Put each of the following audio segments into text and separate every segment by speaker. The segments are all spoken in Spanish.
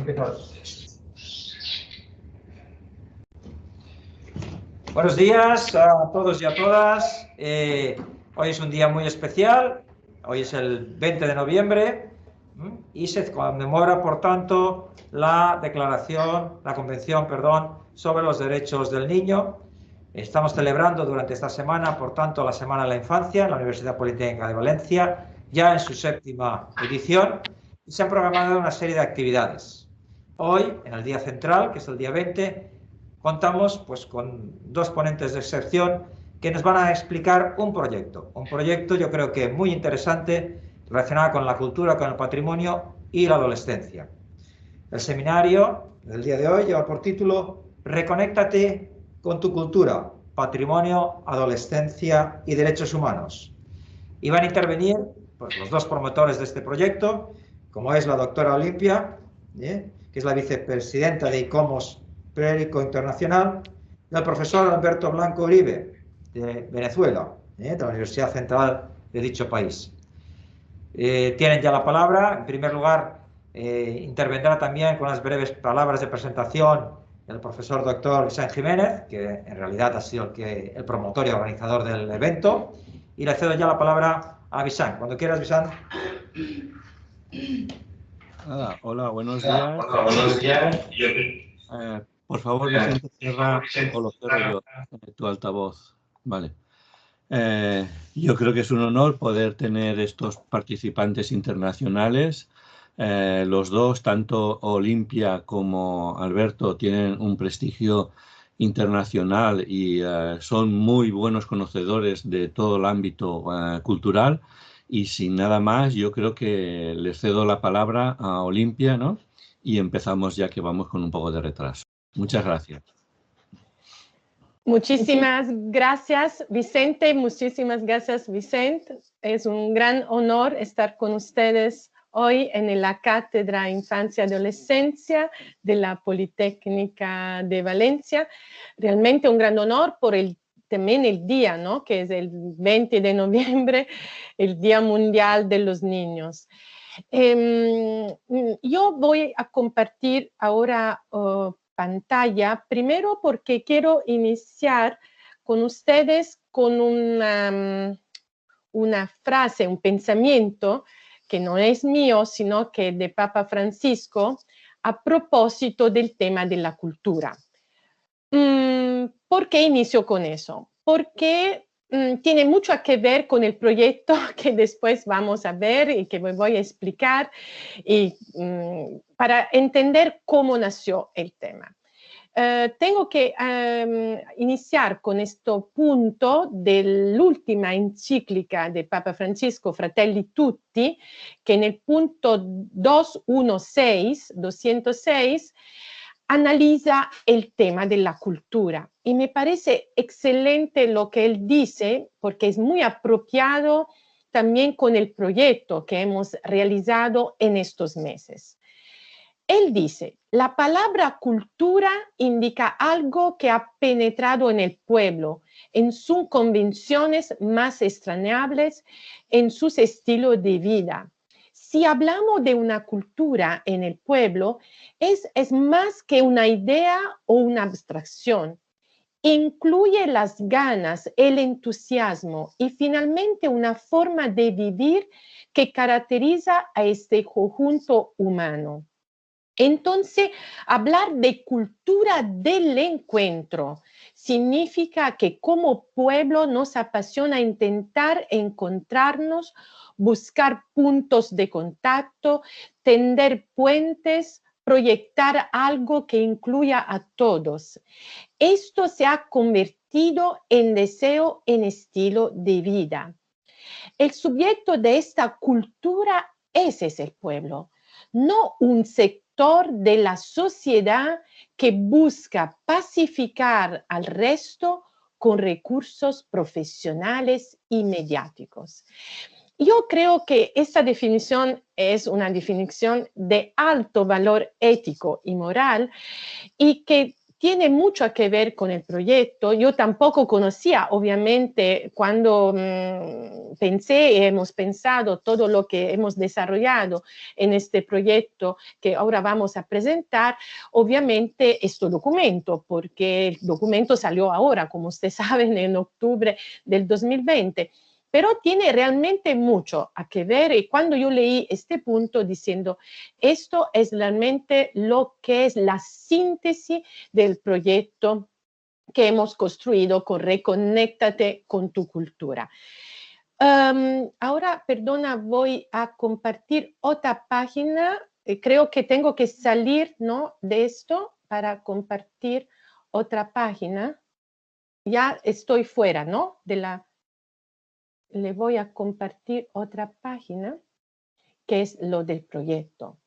Speaker 1: empezar. Buenos días a todos y a todas. Hoy es un día muy especial. Hoy es el 20 de noviembre y se conmemora, por tanto, la Convención, sobre los Derechos del Niño. Estamos celebrando durante esta semana, por tanto, la Semana de la Infancia en la Universidad Politécnica de Valencia, ya en su 7ª edición, y se han programado una serie de actividades. Hoy, en el día central, que es el día 20, contamos pues, con dos ponentes de excepción que nos van a explicar un proyecto yo creo que muy interesante, relacionado con la cultura, con el patrimonio y la adolescencia. El seminario del día de hoy lleva por título Reconéctate con tu cultura, patrimonio, adolescencia y derechos humanos. Y van a intervenir pues, los dos promotores de este proyecto, como es la doctora Olimpia, que es la vicepresidenta de ICOMOS Periódico Internacional, y el profesor Alberto Blanco Uribe, de Venezuela, de la Universidad Central de dicho país. Tienen ya la palabra. En primer lugar, intervendrá también con unas breves palabras de presentación el profesor doctor Vicente Jiménez, que en realidad ha sido el promotor y organizador del evento. Y le cedo ya la palabra a Vicente. Cuando quieras, Vicente.
Speaker 2: Hola, buenos días. Por favor, Vicente, cierra o lo cierro yo, tu altavoz. Vale. Yo creo que es un honor poder tener estos participantes internacionales. Los dos, tanto Olimpia como Alberto, tienen un prestigio internacional y son muy buenos conocedores de todo el ámbito cultural. Y sin nada más, yo creo que les cedo la palabra a Olimpia, ¿no? Y empezamos ya que vamos con un poco de retraso. Muchas gracias.
Speaker 3: Muchísimas gracias, Vicente. Muchísimas gracias, Vicente. Es un gran honor estar con ustedes hoy en la Cátedra Infancia y Adolescencia de la Politécnica de Valencia. Realmente un gran honor por también el día, ¿no? Que es el 20 de noviembre, el Día Mundial de los Niños. Yo voy a compartir ahora pantalla, primero porque quiero iniciar con ustedes con una frase, un pensamiento que no es mío, sino que es de Papa Francisco, a propósito del tema de la cultura. ¿Por qué inicio con eso? Porque tiene mucho que ver con el proyecto que después vamos a ver y que voy a explicar y, para entender cómo nació el tema. Tengo que iniciar con este punto dell'ultima encíclica de Papa Francisco, Fratelli Tutti, que en el punto 206 analiza el tema de la cultura. Y me parece excelente lo que él dice, porque es muy apropiado también con el proyecto que hemos realizado en estos meses. Él dice, la palabra cultura indica algo que ha penetrado en el pueblo, en sus convenciones más extrañables, en sus estilos de vida. Si hablamos de una cultura en el pueblo, es más que una idea o una abstracción. Incluye las ganas, el entusiasmo y finalmente una forma de vivir que caracteriza a este conjunto humano. Entonces, hablar de cultura del encuentro significa que como pueblo nos apasiona intentar encontrarnos, buscar puntos de contacto, tender puentes, proyectar algo que incluya a todos. Esto se ha convertido en deseo, en estilo de vida. El sujeto de esta cultura es el pueblo, no un sector de la sociedad que busca pacificar al resto con recursos profesionales y mediáticos. Yo creo que esta definición es una definición de alto valor ético y moral y que tiene mucho que ver con el proyecto. Yo tampoco conocía, obviamente, cuando pensé y hemos pensado todo lo que hemos desarrollado en este proyecto que ahora vamos a presentar, obviamente este documento, porque el documento salió ahora, como ustedes saben, en octubre del 2020. Pero tiene realmente mucho a que ver, y cuando yo leí este punto diciendo, esto es realmente lo que es la síntesis del proyecto que hemos construido con Reconéctate con tu cultura. Ahora, perdona, voy a compartir otra página. Creo que tengo que salir, ¿no?, de esto para compartir otra página. Ya estoy fuera, ¿no?, de la... Le voy a compartir otra página, que es lo del proyecto.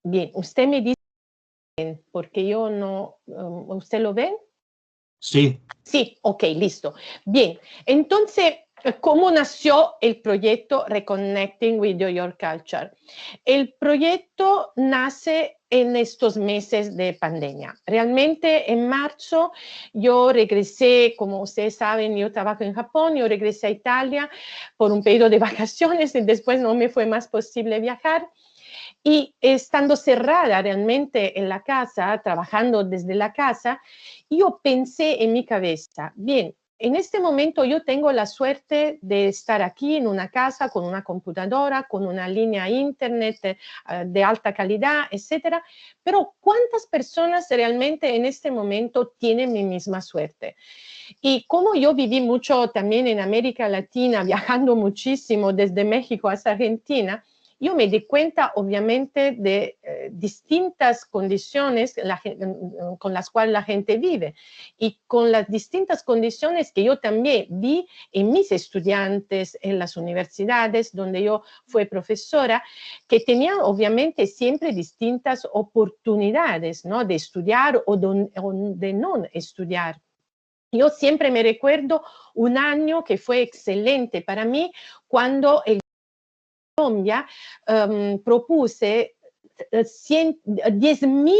Speaker 3: Bien, usted me dice, porque yo no, ¿usted lo ve?
Speaker 2: Sí.
Speaker 3: Sí, ok, listo. Bien, entonces, ¿cómo nació el proyecto Reconnecting with Your Culture? El proyecto nace en estos meses de pandemia. Realmente en marzo yo regresé, como ustedes saben, yo trabajo en Japón, yo regresé a Italia por un periodo de vacaciones y después no me fue más posible viajar. Y estando cerrada realmente en la casa, trabajando desde la casa, yo pensé en mi cabeza, bien, en este momento yo tengo la suerte de estar aquí en una casa con una computadora, con una línea internet de alta calidad, etcétera, pero ¿cuántas personas realmente en este momento tienen mi misma suerte? Y como yo viví mucho también en América Latina, viajando muchísimo desde México hasta Argentina, yo me di cuenta obviamente de distintas condiciones con las cuales la gente vive y con las distintas condiciones que yo también vi en mis estudiantes en las universidades donde yo fui profesora, que tenían obviamente siempre distintas oportunidades, ¿no?, de estudiar o de no estudiar. Yo siempre me recuerdo un año que fue excelente para mí cuando el Colombia propuse 10.000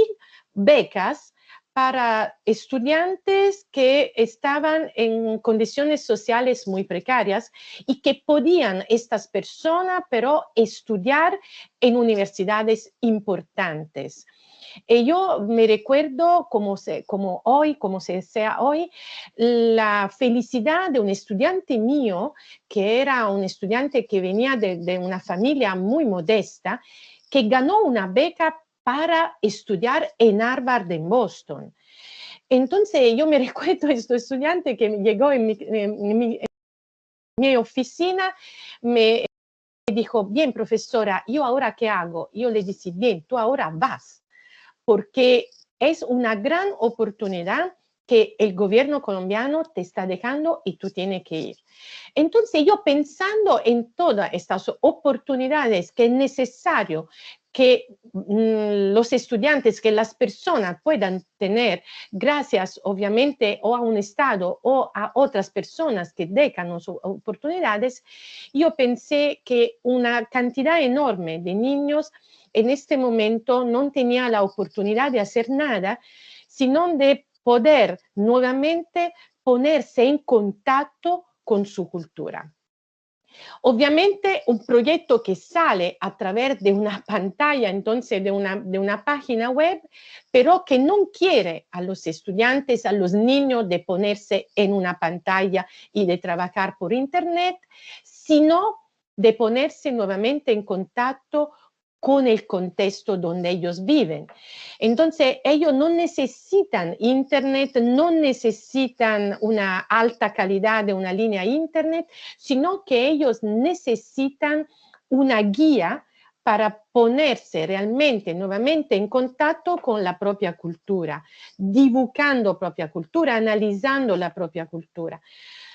Speaker 3: becas para estudiantes que estaban en condiciones sociales muy precarias y que podían estas personas, pero estudiar en universidades importantes. Y yo me recuerdo como hoy, como se sea hoy, la felicidad de un estudiante mío, que era un estudiante que venía de una familia muy modesta, que ganó una beca para estudiar en Harvard en Boston. Entonces yo me recuerdo a este estudiante que llegó en mi oficina, me dijo, bien, profesora, ¿yo ahora qué hago? Yo le dije, bien, tú ahora vas, porque es una gran oportunidad que el gobierno colombiano te está dejando y tú tienes que ir. Entonces yo pensando en todas estas oportunidades que es necesario que los estudiantes, que las personas puedan tener gracias obviamente o a un Estado o a otras personas que dejan sus oportunidades, yo pensé que una cantidad enorme de niños en este momento no tenía la oportunidad de hacer nada, sino de poder nuevamente ponerse en contacto con su cultura. Obviamente un proyecto que sale a través de una pantalla, entonces de una página web, pero que no quiere a los estudiantes, a los niños de ponerse en una pantalla y de trabajar por internet, sino de ponerse nuevamente en contacto con el contexto donde ellos viven. Entonces, ellos no necesitan internet, no necesitan una alta calidad de una línea internet, sino que ellos necesitan una guía para ponerse realmente nuevamente en contacto con la propia cultura, divulgando propia cultura, analizando la propia cultura.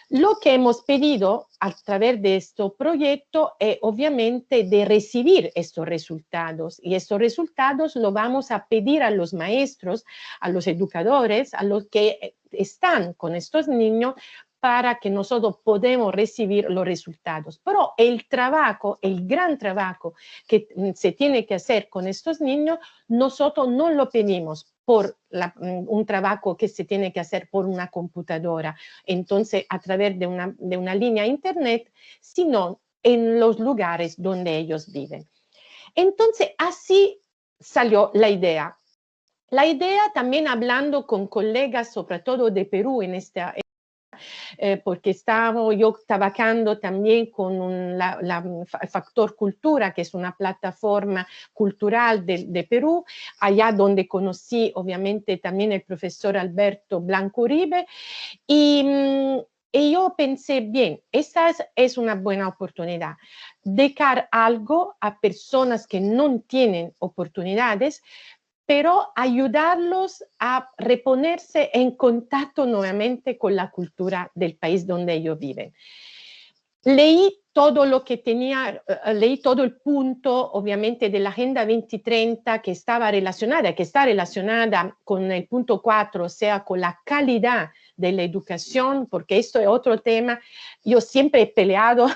Speaker 3: Lo que hemos pedido a través de este proyecto es obviamente de recibir estos resultados y estos resultados lo vamos a pedir a los maestros, a los educadores, a los que están con estos niños para que nosotros podamos recibir los resultados. Pero el trabajo, el gran trabajo que se tiene que hacer con estos niños, nosotros no lo pedimos por un trabajo que se tiene que hacer por una computadora, entonces a través de una línea internet, sino en los lugares donde ellos viven. Entonces así salió la idea. La idea también hablando con colegas, sobre todo de Perú, en esta porque estaba yo trabajando también con la Factor Cultura, que es una plataforma cultural de Perú, allá donde conocí obviamente también el profesor Alberto Blanco Uribe, y yo pensé, bien, esta es una buena oportunidad, dejar algo a personas que no tienen oportunidades, pero ayudarlos a reponerse en contacto nuevamente con la cultura del país donde ellos viven. Leí todo lo que tenía, leí todo el punto, obviamente, de la Agenda 2030 que estaba relacionada, que está relacionada con el punto 4, o sea, con la calidad de la educación, porque esto es otro tema. Yo siempre he peleado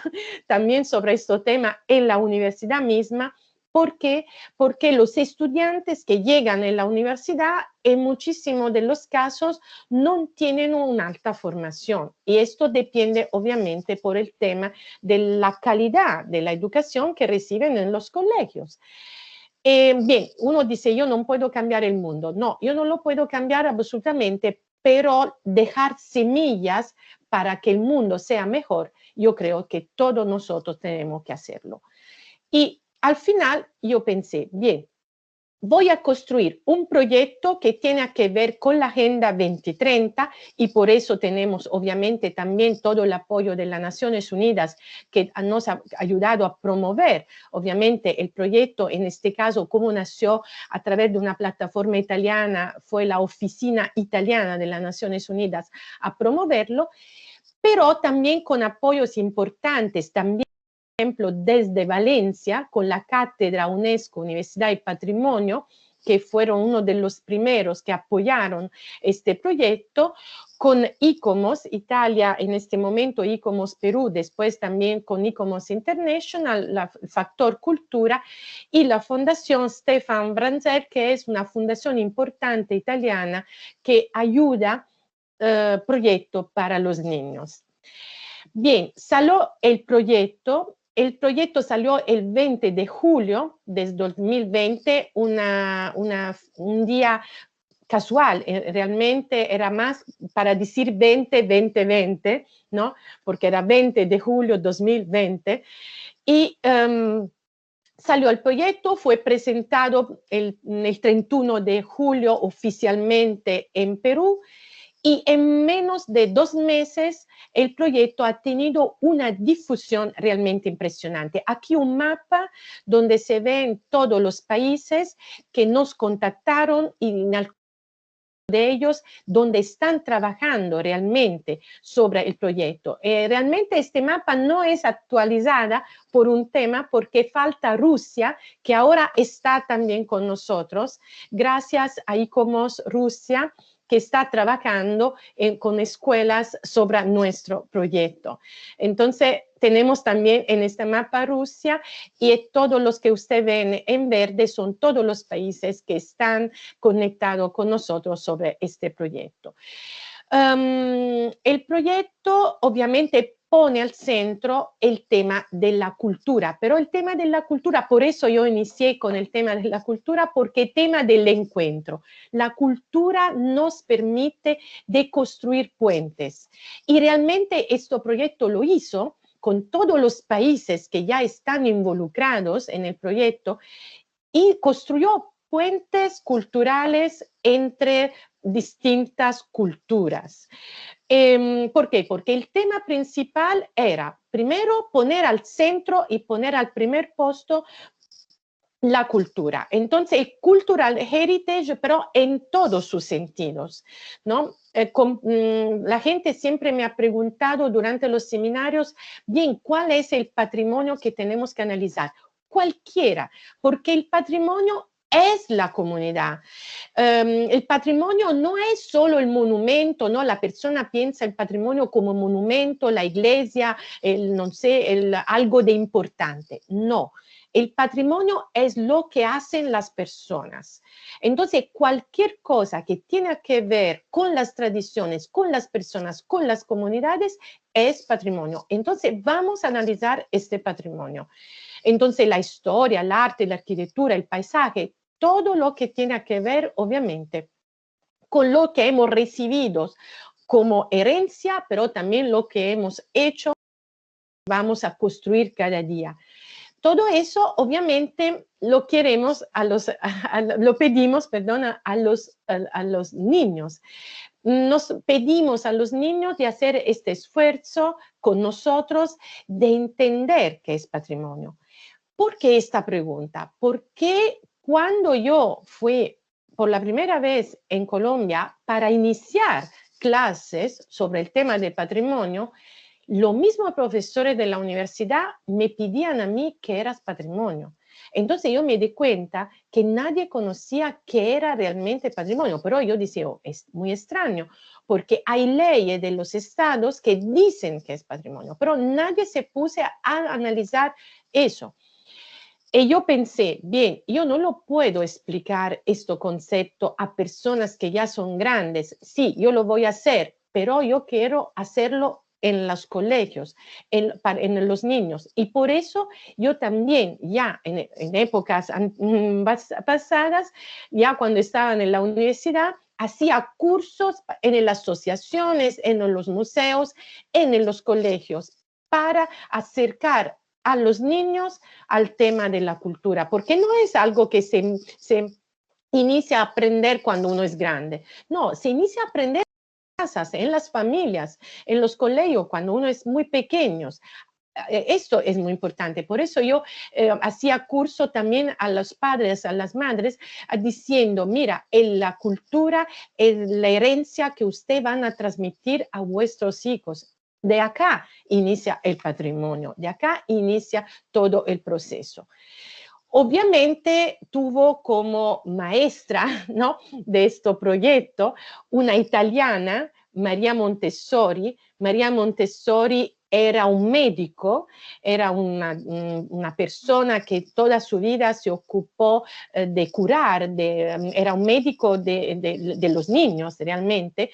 Speaker 3: también sobre este tema en la universidad misma. ¿Por qué? Porque los estudiantes que llegan en la universidad, en muchísimos de los casos, no tienen una alta formación. Y esto depende, obviamente, por el tema de la calidad de la educación que reciben en los colegios. Bien, uno dice, yo no puedo cambiar el mundo. No, yo no lo puedo cambiar absolutamente, pero dejar semillas para que el mundo sea mejor, yo creo que todos nosotros tenemos que hacerlo. Y al final yo pensé, bien, voy a construir un proyecto que tiene que ver con la Agenda 2030 y por eso tenemos obviamente también todo el apoyo de las Naciones Unidas que nos ha ayudado a promover obviamente el proyecto, en este caso como nació a través de una plataforma italiana, fue la Oficina Italiana de las Naciones Unidas a promoverlo, pero también con apoyos importantes, también ejemplo, desde Valencia, con la Cátedra UNESCO, Universidad y Patrimonio, que fueron uno de los primeros que apoyaron este proyecto, con ICOMOS, Italia en este momento, ICOMOS Perú, después también con ICOMOS International, la Factor Cultura, y la Fundación Stefan Branzer, que es una fundación importante italiana que ayuda proyectos para los niños. Bien, salió el proyecto. El proyecto salió el 20 de julio del 2020, un día casual, realmente era más para decir 2020, ¿no? Porque era 20 de julio 2020. Y salió el proyecto, fue presentado el 31 de julio oficialmente en Perú. Y en menos de 2 meses el proyecto ha tenido una difusión realmente impresionante. Aquí un mapa donde se ven todos los países que nos contactaron y en algunos de ellos donde están trabajando realmente sobre el proyecto. Realmente este mapa no es actualizada por un tema porque falta Rusia, que ahora está también con nosotros, gracias a ICOMOS Rusia, que está trabajando con escuelas sobre nuestro proyecto. Entonces, tenemos también en este mapa Rusia y todos los que usted ven en verde son todos los países que están conectados con nosotros sobre este proyecto. El proyecto obviamente pone al centro el tema de la cultura, pero el tema de la cultura, por eso yo inicié con el tema de la cultura, porque el tema del encuentro. La cultura nos permite de construir puentes y realmente este proyecto lo hizo con todos los países que ya están involucrados en el proyecto y construyó puentes culturales entre distintas culturas. ¿Por qué? Porque el tema principal era, primero, poner al centro y poner al primer puesto la cultura. Entonces, el cultural heritage, pero en todos sus sentidos, ¿no? La gente siempre me ha preguntado durante los seminarios, bien, ¿cuál es el patrimonio que tenemos que analizar? Cualquiera, porque el patrimonio es la comunidad. El patrimonio no es solo el monumento, ¿no? La persona piensa el patrimonio como monumento, la iglesia, no sé, algo de importante. No. El patrimonio es lo que hacen las personas. Entonces, cualquier cosa que tenga que ver con las tradiciones, con las personas, con las comunidades, es patrimonio. Entonces, vamos a analizar este patrimonio. Entonces, la historia, el arte, la arquitectura, el paisaje, todo lo que tiene que ver, obviamente, con lo que hemos recibido como herencia, pero también lo que hemos hecho, vamos a construir cada día. Todo eso, obviamente, lo queremos lo pedimos, perdón, a los niños. Nos pedimos a los niños de hacer este esfuerzo con nosotros de entender qué es patrimonio. ¿Por qué esta pregunta? Porque cuando yo fui por la primera vez en Colombia para iniciar clases sobre el tema del patrimonio, los mismos profesores de la universidad me pedían a mí que eras patrimonio. Entonces yo me di cuenta que nadie conocía qué era realmente patrimonio, pero yo decía, oh, es muy extraño, porque hay leyes de los estados que dicen que es patrimonio, pero nadie se puso a analizar eso. Y yo pensé, bien, yo no lo puedo explicar este concepto a personas que ya son grandes. Sí, yo lo voy a hacer, pero yo quiero hacerlo en los colegios, en los niños. Y por eso yo también, ya en épocas pasadas, ya cuando estaba en la universidad, hacía cursos en las asociaciones, en los museos, en los colegios, para acercar a los niños al tema de la cultura, porque no es algo que se inicia a aprender cuando uno es grande, no, se inicia a aprender en las casas, en las familias, en los colegios, cuando uno es muy pequeño. Esto es muy importante, por eso yo hacía curso también a los padres, a las madres, diciendo, mira, la cultura es la herencia que ustedes van a transmitir a vuestros hijos. De acá inicia el patrimonio, de acá inicia todo el proceso. Obviamente tuvo como maestra, ¿no?, de este proyecto una italiana, Maria Montessori. Maria Montessori era un médico, era una persona que toda su vida se ocupó de curar, era un médico de los niños realmente,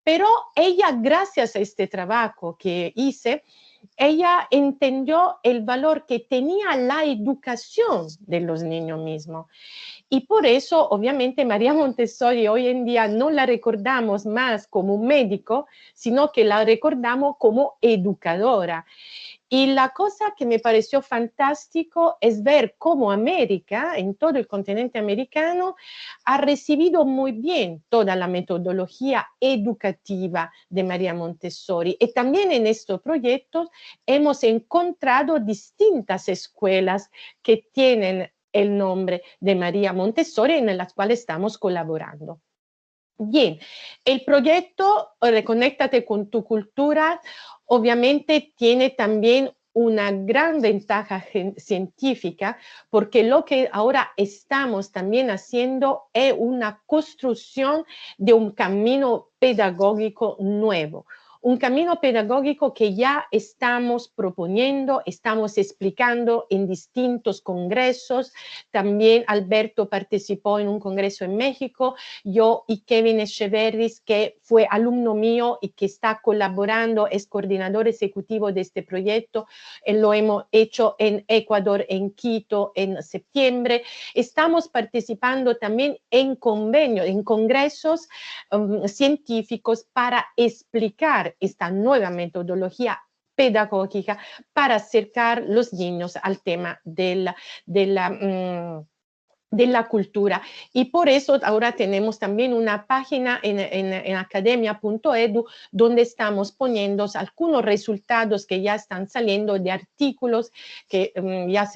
Speaker 3: pero ella, gracias a este trabajo que hice, ella entendió el valor que tenía la educación de los niños mismos. Y por eso, obviamente, Maria Montessori hoy en día no la recordamos más como un médico, sino que la recordamos como educadora. Y la cosa que me pareció fantástico es ver cómo América, en todo el continente americano, ha recibido muy bien toda la metodología educativa de Maria Montessori. Y también en estos proyectos hemos encontrado distintas escuelas que tienen el nombre de Maria Montessori en las cuales estamos colaborando. Bien, el proyecto Reconéctate con tu cultura obviamente tiene también una gran ventaja científica, porque lo que ahora estamos también haciendo es una construcción de un camino pedagógico nuevo. Un camino pedagógico que ya estamos proponiendo, estamos explicando en distintos congresos. También Alberto participó en un congreso en México, yo y Kevin Echeverris, que fue alumno mío y que está colaborando, es coordinador ejecutivo de este proyecto. Lo hemos hecho en Ecuador, en Quito, en septiembre. Estamos participando también en convenios, en congresos científicos para explicar esta nueva metodología pedagógica para acercar los niños al tema de la cultura. Y por eso ahora tenemos también una página en academia.edu donde estamos poniendo algunos resultados que ya están saliendo de artículos que ya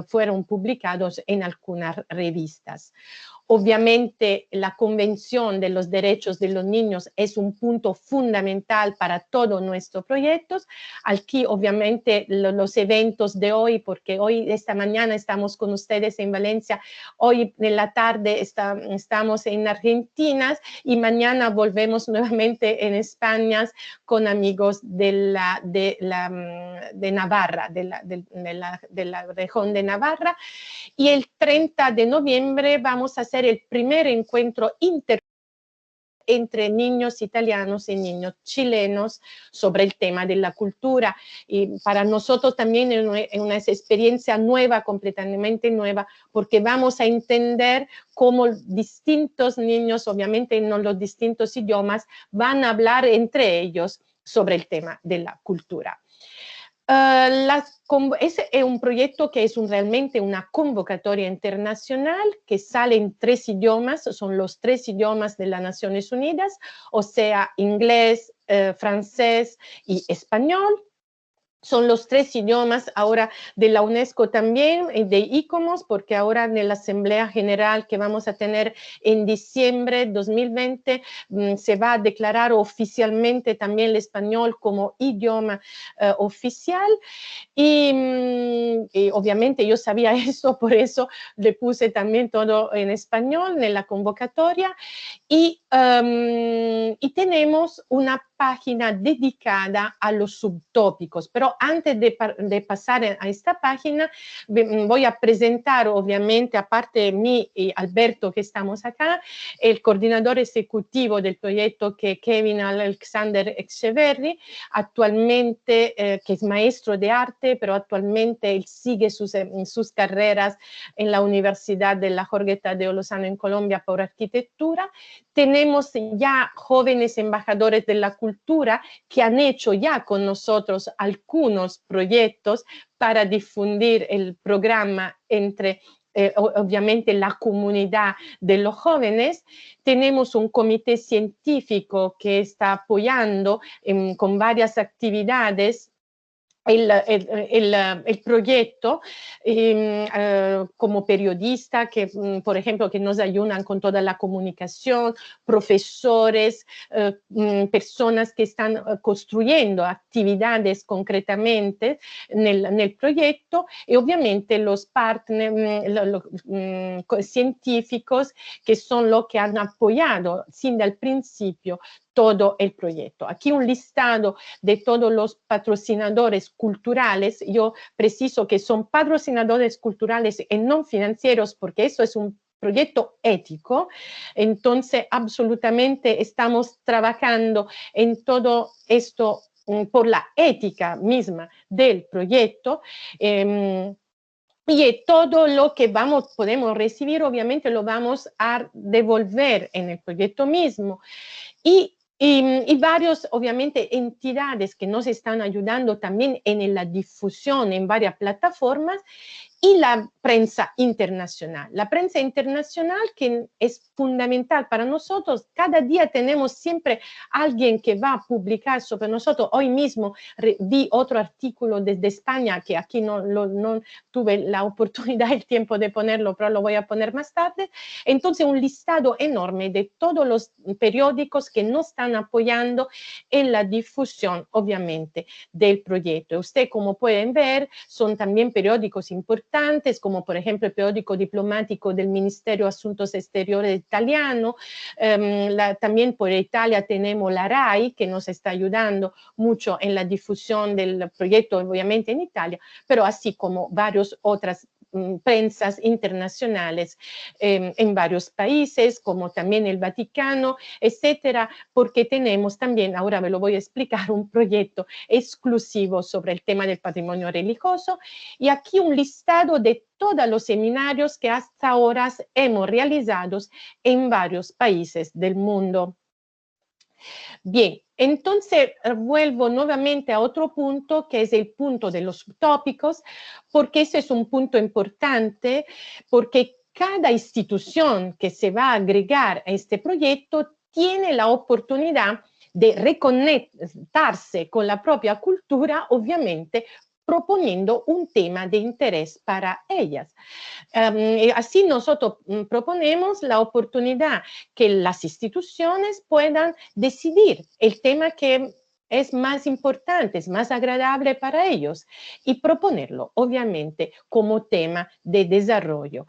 Speaker 3: fueron publicados en algunas revistas. Obviamente la Convención de los Derechos de los Niños es un punto fundamental para todos nuestros proyectos. Aquí obviamente los eventos de hoy, porque hoy, esta mañana estamos con ustedes en Valencia, hoy en la tarde estamos en Argentina y mañana volvemos nuevamente en España con amigos de Navarra, de la región de Navarra. Y el 30 de noviembre vamos a hacer el primer encuentro entre niños italianos y niños chilenos sobre el tema de la cultura. Y para nosotros también es una experiencia nueva, completamente nueva, porque vamos a entender cómo distintos niños, obviamente en los distintos idiomas, van a hablar entre ellos sobre el tema de la cultura. Ese es un proyecto que es realmente una convocatoria internacional que sale en 3 idiomas, son los 3 idiomas de las Naciones Unidas, o sea, inglés, francés y español. Son los 3 idiomas ahora de la UNESCO también, de ICOMOS, porque ahora en la Asamblea General que vamos a tener en diciembre de 2020 se va a declarar oficialmente también el español como idioma oficial. Y obviamente yo sabía eso, por eso le puse también todo en español en la convocatoria. Y tenemos una página dedicada a los subtópicos, pero antes de pasar a esta página voy a presentar obviamente, aparte de mí y Alberto que estamos acá, el coordinador ejecutivo del proyecto que es Kevin Alexander Echeverri, actualmente que es maestro de arte, pero actualmente él sigue sus carreras en la Universidad de la Jorge Tadeo Lozano en Colombia por arquitectura. Tenemos ya jóvenes embajadores de la cultura que han hecho ya con nosotros algunos proyectos para difundir el programa entre obviamente la comunidad de los jóvenes. Tenemos un comité científico que está apoyando con varias actividades el proyecto, como periodista que, por ejemplo, que nos ayudan con toda la comunicación, profesores, personas que están construyendo actividades concretamente en el proyecto, y obviamente los partners, científicos que son los que han apoyado sin el principio todo el proyecto. Aquí un listado de todos los patrocinadores culturales. Yo preciso que son patrocinadores culturales y no financieros, porque eso es un proyecto ético. Entonces, absolutamente estamos trabajando en todo esto por la ética misma del proyecto. Y todo lo que podemos recibir, obviamente, lo vamos a devolver en el proyecto mismo. Y varios, obviamente, entidades que nos están ayudando también en la difusión en varias plataformas, y la prensa internacional. La prensa internacional que es fundamental para nosotros. Cada día tenemos siempre alguien que va a publicar sobre nosotros. Hoy mismo vi otro artículo desde España, que aquí no tuve la oportunidad, el tiempo de ponerlo, pero lo voy a poner más tarde. Entonces, un listado enorme de todos los periódicos que nos están apoyando en la difusión, obviamente, del proyecto. Usted, como pueden ver, son también periódicos importantes, como por ejemplo el periódico diplomático del Ministerio de Asuntos Exteriores italiano. También por Italia tenemos la RAI, que nos está ayudando mucho en la difusión del proyecto, obviamente en Italia, pero así como varias otras prensas internacionales en varios países, como también el Vaticano, etcétera, porque tenemos también, ahora me lo voy a explicar, un proyecto exclusivo sobre el tema del patrimonio religioso, y aquí un listado de todos los seminarios que hasta ahora hemos realizado en varios países del mundo. Bien, entonces vuelvo nuevamente a otro punto, que es el punto de los subtópicos, porque ese es un punto importante, porque cada institución que se va a agregar a este proyecto tiene la oportunidad de reconectarse con la propia cultura, obviamente, proponiendo un tema de interés para ellas. Así nosotros proponemos la oportunidad que las instituciones puedan decidir el tema que es más importante, es más agradable para ellos y proponerlo, obviamente, como tema de desarrollo.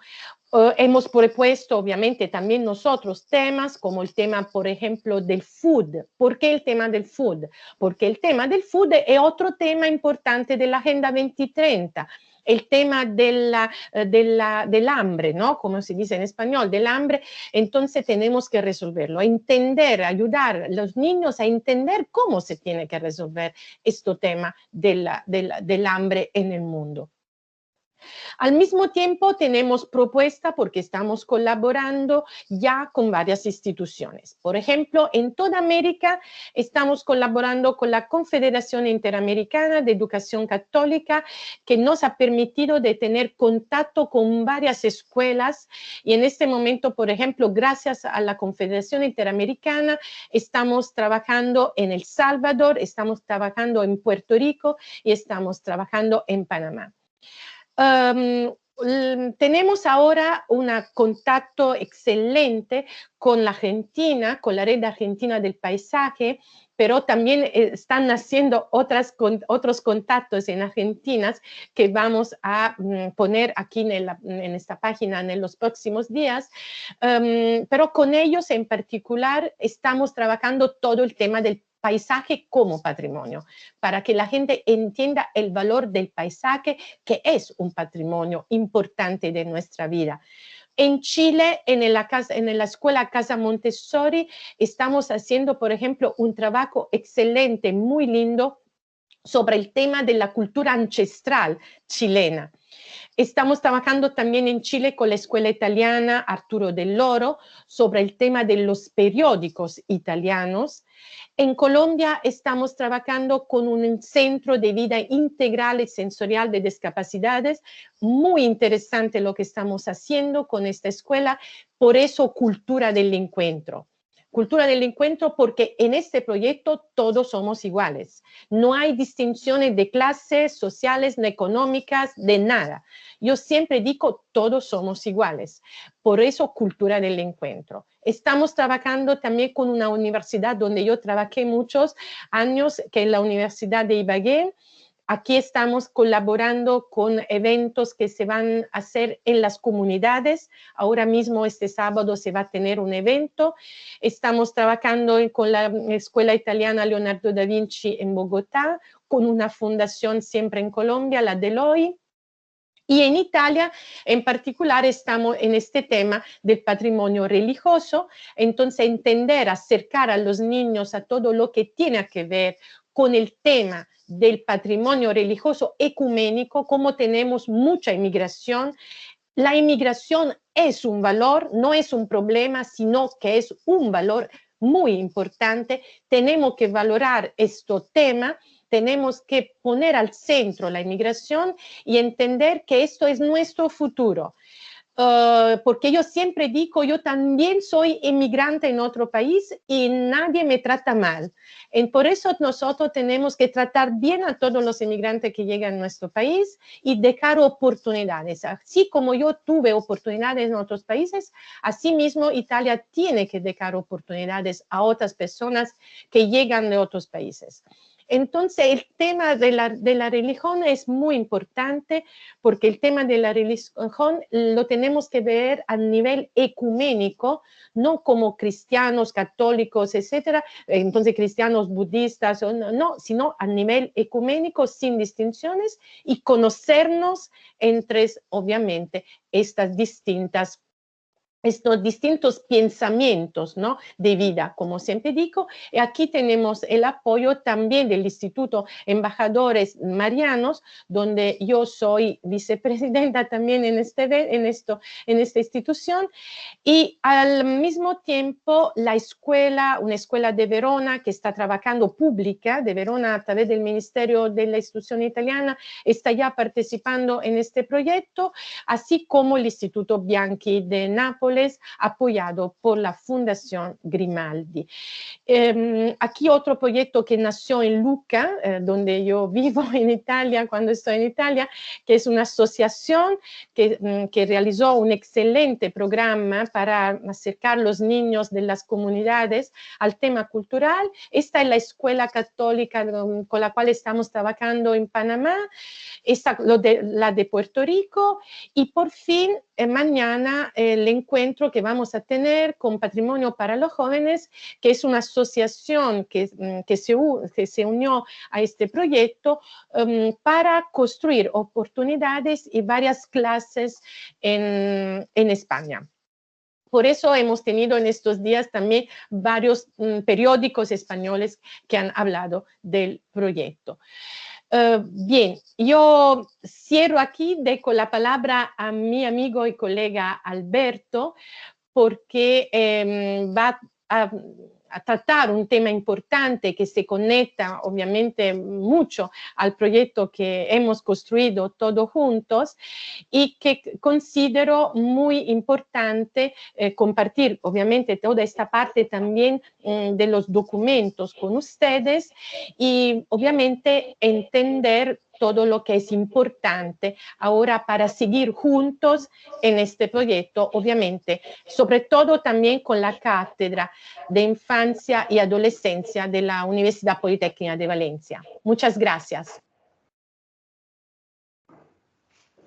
Speaker 3: Hemos propuesto, obviamente, también nosotros temas como el tema, por ejemplo, del food. ¿Por qué el tema del food? Porque el tema del food es otro tema importante de la Agenda 2030. El tema del hambre, ¿no? Como se dice en español, del hambre, entonces tenemos que resolverlo, entender, ayudar a los niños a entender cómo se tiene que resolver este tema del hambre en el mundo. Al mismo tiempo tenemos propuesta porque estamos colaborando ya con varias instituciones. Por ejemplo, en toda América estamos colaborando con la Confederación Interamericana de Educación Católica, que nos ha permitido de tener contacto con varias escuelas y en este momento, por ejemplo, gracias a la Confederación Interamericana, estamos trabajando en El Salvador, estamos trabajando en Puerto Rico y estamos trabajando en Panamá. Tenemos ahora un contacto excelente con la Argentina, con la Red Argentina del Paisaje, pero también están naciendo otros contactos en Argentina que vamos a poner aquí en esta página en los próximos días, pero con ellos en particular estamos trabajando todo el tema del paisaje como patrimonio, para que la gente entienda el valor del paisaje, que es un patrimonio importante de nuestra vida. En Chile, en la escuela Casa Montessori, estamos haciendo, por ejemplo, un trabajo excelente, muy lindo, sobre el tema de la cultura ancestral chilena. Estamos trabajando también en Chile con la escuela italiana Arturo del Loro sobre el tema de los periódicos italianos. En Colombia estamos trabajando con un centro de vida integral y sensorial de discapacidades. Muy interesante lo que estamos haciendo con esta escuela, por eso cultura del encuentro. Cultura del encuentro porque en este proyecto todos somos iguales. No hay distinciones de clases sociales, ni económicas, de nada. Yo siempre digo todos somos iguales. Por eso cultura del encuentro. Estamos trabajando también con una universidad donde yo trabajé muchos años, que es la Universidad de Ibagué. Aquí estamos colaborando con eventos que se van a hacer en las comunidades. Ahora mismo, este sábado, se va a tener un evento. Estamos trabajando con la Escuela Italiana Leonardo da Vinci en Bogotá, con una fundación siempre en Colombia, la Deloy. Y en Italia, en particular, estamos en este tema del patrimonio religioso. Entonces, entender, acercar a los niños a todo lo que tiene que ver con el tema del patrimonio religioso ecuménico, como tenemos mucha inmigración. La inmigración es un valor, no es un problema, sino que es un valor muy importante. Tenemos que valorar este tema, tenemos que poner al centro la inmigración y entender que esto es nuestro futuro. Porque yo siempre digo, yo también soy inmigrante en otro país y nadie me trata mal. Por eso nosotros tenemos que tratar bien a todos los inmigrantes que llegan a nuestro país y dejar oportunidades. Así como yo tuve oportunidades en otros países, asimismo Italia tiene que dejar oportunidades a otras personas que llegan de otros países. Entonces, el tema de la religión es muy importante porque el tema de la religión lo tenemos que ver a nivel ecuménico, no como cristianos, católicos, etcétera, entonces cristianos, budistas, no, sino a nivel ecuménico, sin distinciones y conocernos entre, obviamente, estas estos distintos pensamientos, ¿no?, de vida, como siempre digo. Y aquí tenemos el apoyo también del Instituto Embajadores Marianos, donde yo soy vicepresidenta también en esta institución. Y al mismo tiempo, una escuela de Verona que está trabajando pública, de Verona a través del Ministerio de la Instrucción Italiana, está ya participando en este proyecto, así como el Instituto Bianchi de Nápoles, Nápoles, apoyado por la Fundación Grimaldi. Aquí otro proyecto que nació en Lucca, donde yo vivo en Italia, cuando estoy en Italia, que es una asociación que realizó un excelente programa para acercar a los niños de las comunidades al tema cultural. Esta es la escuela católica con la cual estamos trabajando en Panamá, la de Puerto Rico, y por fin mañana el encuentro que vamos a tener con Patrimonio para los Jóvenes, que es una asociación que se unió a este proyecto para construir oportunidades y varias clases en España. Por eso hemos tenido en estos días también varios periódicos españoles que han hablado del proyecto. Bien, yo cierro aquí, dejo la palabra a mi amigo y colega Alberto, porque va a tratar un tema importante que se conecta obviamente mucho al proyecto que hemos construido todos juntos y que considero muy importante compartir obviamente toda esta parte también de los documentos con ustedes y obviamente entender todo lo que es importante ahora para seguir juntos en este proyecto, obviamente, sobre todo también con la Cátedra de Infancia y Adolescencia de la Universidad Politécnica de Valencia. Muchas gracias.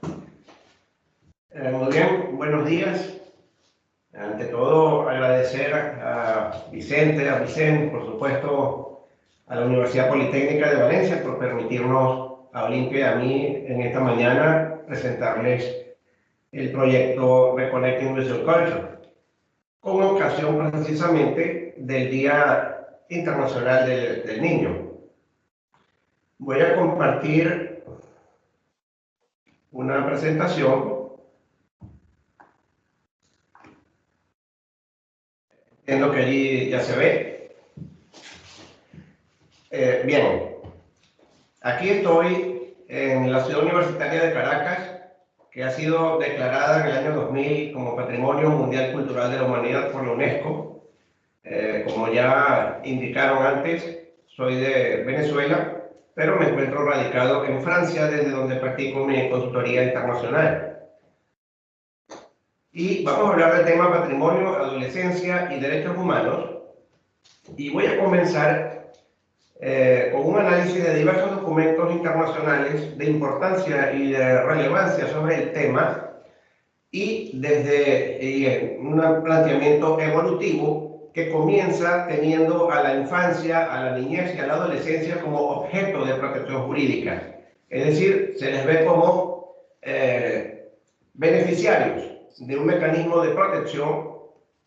Speaker 4: Muy bien, buenos días. Ante todo, agradecer a Vicente, por supuesto, a la Universidad Politécnica de Valencia por permitirnos a Olimpia y a mí en esta mañana presentarles el proyecto Reconnecting Visual Culture, con ocasión precisamente del Día Internacional del Niño. Voy a compartir una presentación. Entiendo que allí ya se ve. Bien, aquí estoy en la ciudad universitaria de Caracas, que ha sido declarada en el año 2000 como Patrimonio Mundial Cultural de la Humanidad por la UNESCO. Como ya indicaron antes, soy de Venezuela, pero me encuentro radicado en Francia, desde donde practico mi consultoría internacional. Y vamos a hablar del tema patrimonio, adolescencia y derechos humanos. Y voy a comenzar con un análisis de diversos documentos internacionales de importancia y de relevancia sobre el tema y desde un planteamiento evolutivo que comienza teniendo a la infancia, a la niñez y a la adolescencia como objeto de protección jurídica. Es decir, se les ve como beneficiarios de un mecanismo de protección,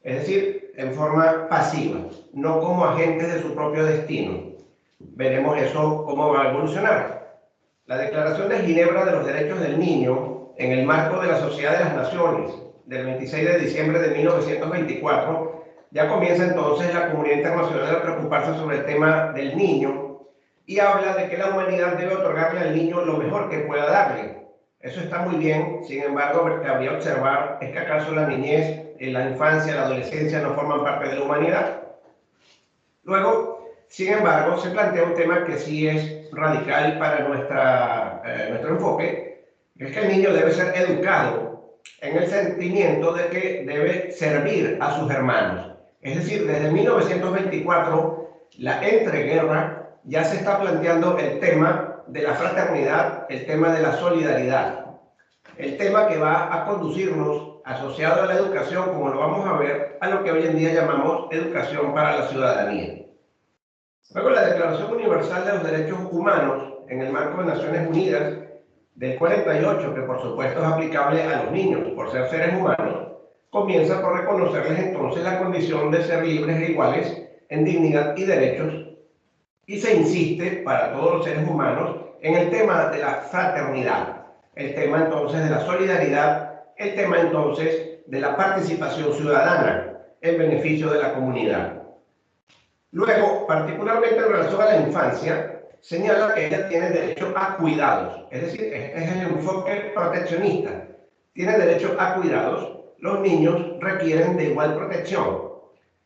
Speaker 4: es decir, en forma pasiva, no como agentes de su propio destino. Veremos eso cómo va a evolucionar. La Declaración de Ginebra de los Derechos del Niño, en el marco de la Sociedad de las Naciones, del 26 de diciembre de 1924, ya comienza entonces la comunidad internacional a preocuparse sobre el tema del niño y habla de que la humanidad debe otorgarle al niño lo mejor que pueda darle. Eso está muy bien, sin embargo, lo que habría que observar es que acaso la niñez, la infancia, la adolescencia no forman parte de la humanidad. Luego, sin embargo, se plantea un tema que sí es radical para nuestro enfoque, que es que el niño debe ser educado en el sentimiento de que debe servir a sus hermanos. Es decir, desde 1924, la entreguerra, ya se está planteando el tema de la fraternidad, el tema de la solidaridad, el tema que va a conducirnos, asociado a la educación, como lo vamos a ver, a lo que hoy en día llamamos educación para la ciudadanía. Luego, la Declaración Universal de los Derechos Humanos, en el marco de Naciones Unidas, del 48, que por supuesto es aplicable a los niños por ser seres humanos, comienza por reconocerles entonces la condición de ser libres e iguales en dignidad y derechos, y se insiste para todos los seres humanos en el tema de la fraternidad, el tema entonces de la solidaridad, el tema entonces de la participación ciudadana en beneficio de la comunidad. Luego, particularmente en relación a la infancia, señala que ella tiene derecho a cuidados, es decir, este es el enfoque proteccionista, tiene derecho a cuidados los niños requieren de igual protección.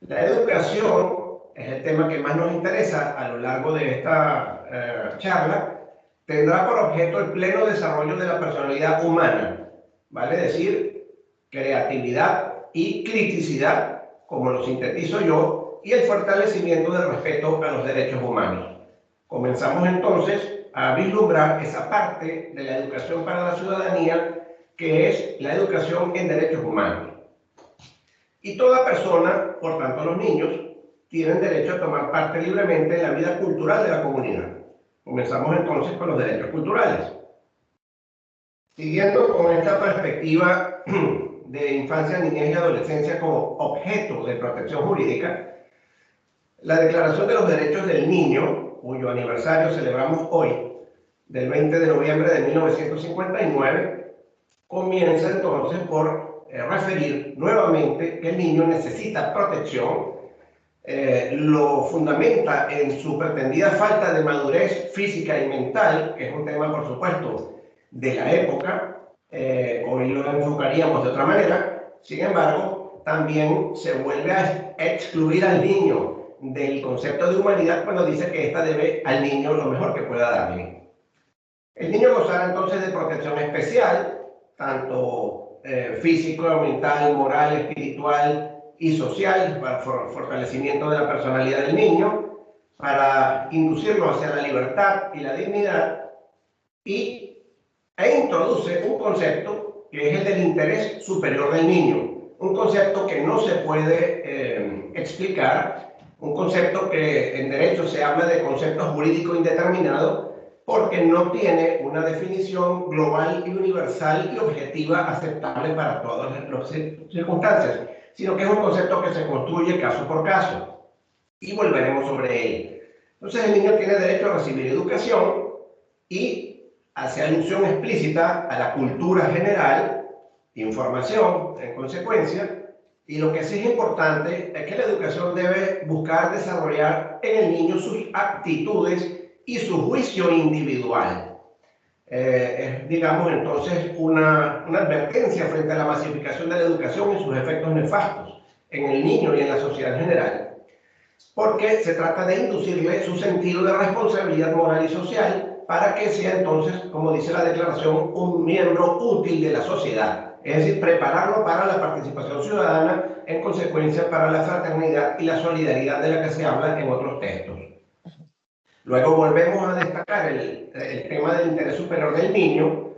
Speaker 4: La educación es el tema que más nos interesa a lo largo de esta charla. Tendrá por objeto el pleno desarrollo de la personalidad humana, vale decir, creatividad y criticidad, como lo sintetizo yo, y el fortalecimiento del respeto a los derechos humanos. Comenzamos entonces a vislumbrar esa parte de la educación para la ciudadanía, que es la educación en derechos humanos. Y toda persona, por tanto los niños, tienen derecho a tomar parte libremente en la vida cultural de la comunidad. Comenzamos entonces con los derechos culturales. Siguiendo con esta perspectiva de infancia, niñez y adolescencia como objeto de protección jurídica, la Declaración de los Derechos del Niño, cuyo aniversario celebramos hoy, del 20 de noviembre de 1959, comienza entonces por referir nuevamente que el niño necesita protección. Lo fundamenta en su pretendida falta de madurez física y mental, que es un tema, por supuesto, de la época. Hoy lo enfocaríamos de otra manera. Sin embargo, también se vuelve a excluir al niño del concepto de humanidad cuando dice que ésta debe al niño lo mejor que pueda darle. El niño gozará entonces de protección especial, tanto físico, mental, moral, espiritual y social, para fortalecimiento de la personalidad del niño, para inducirlo hacia la libertad y la dignidad, e introduce un concepto que es el del interés superior del niño, un concepto que no se puede explicar, un concepto que en derecho se habla de concepto jurídico indeterminado, porque no tiene una definición global y universal y objetiva aceptable para todas las circunstancias, sino que es un concepto que se construye caso por caso, y volveremos sobre él. Entonces el niño tiene derecho a recibir educación y hace alusión explícita a la cultura general, información en consecuencia, y lo que sí es importante es que la educación debe buscar desarrollar en el niño sus aptitudes y su juicio individual. Digamos entonces una advertencia frente a la masificación de la educación y sus efectos nefastos en el niño y en la sociedad en general, porque se trata de inducirle su sentido de responsabilidad moral y social para que sea entonces, como dice la declaración, un miembro útil de la sociedad, es decir, prepararlo para la participación ciudadana, en consecuencia para la fraternidad y la solidaridad de la que se habla en otros textos. Luego volvemos a destacar el tema del interés superior del niño,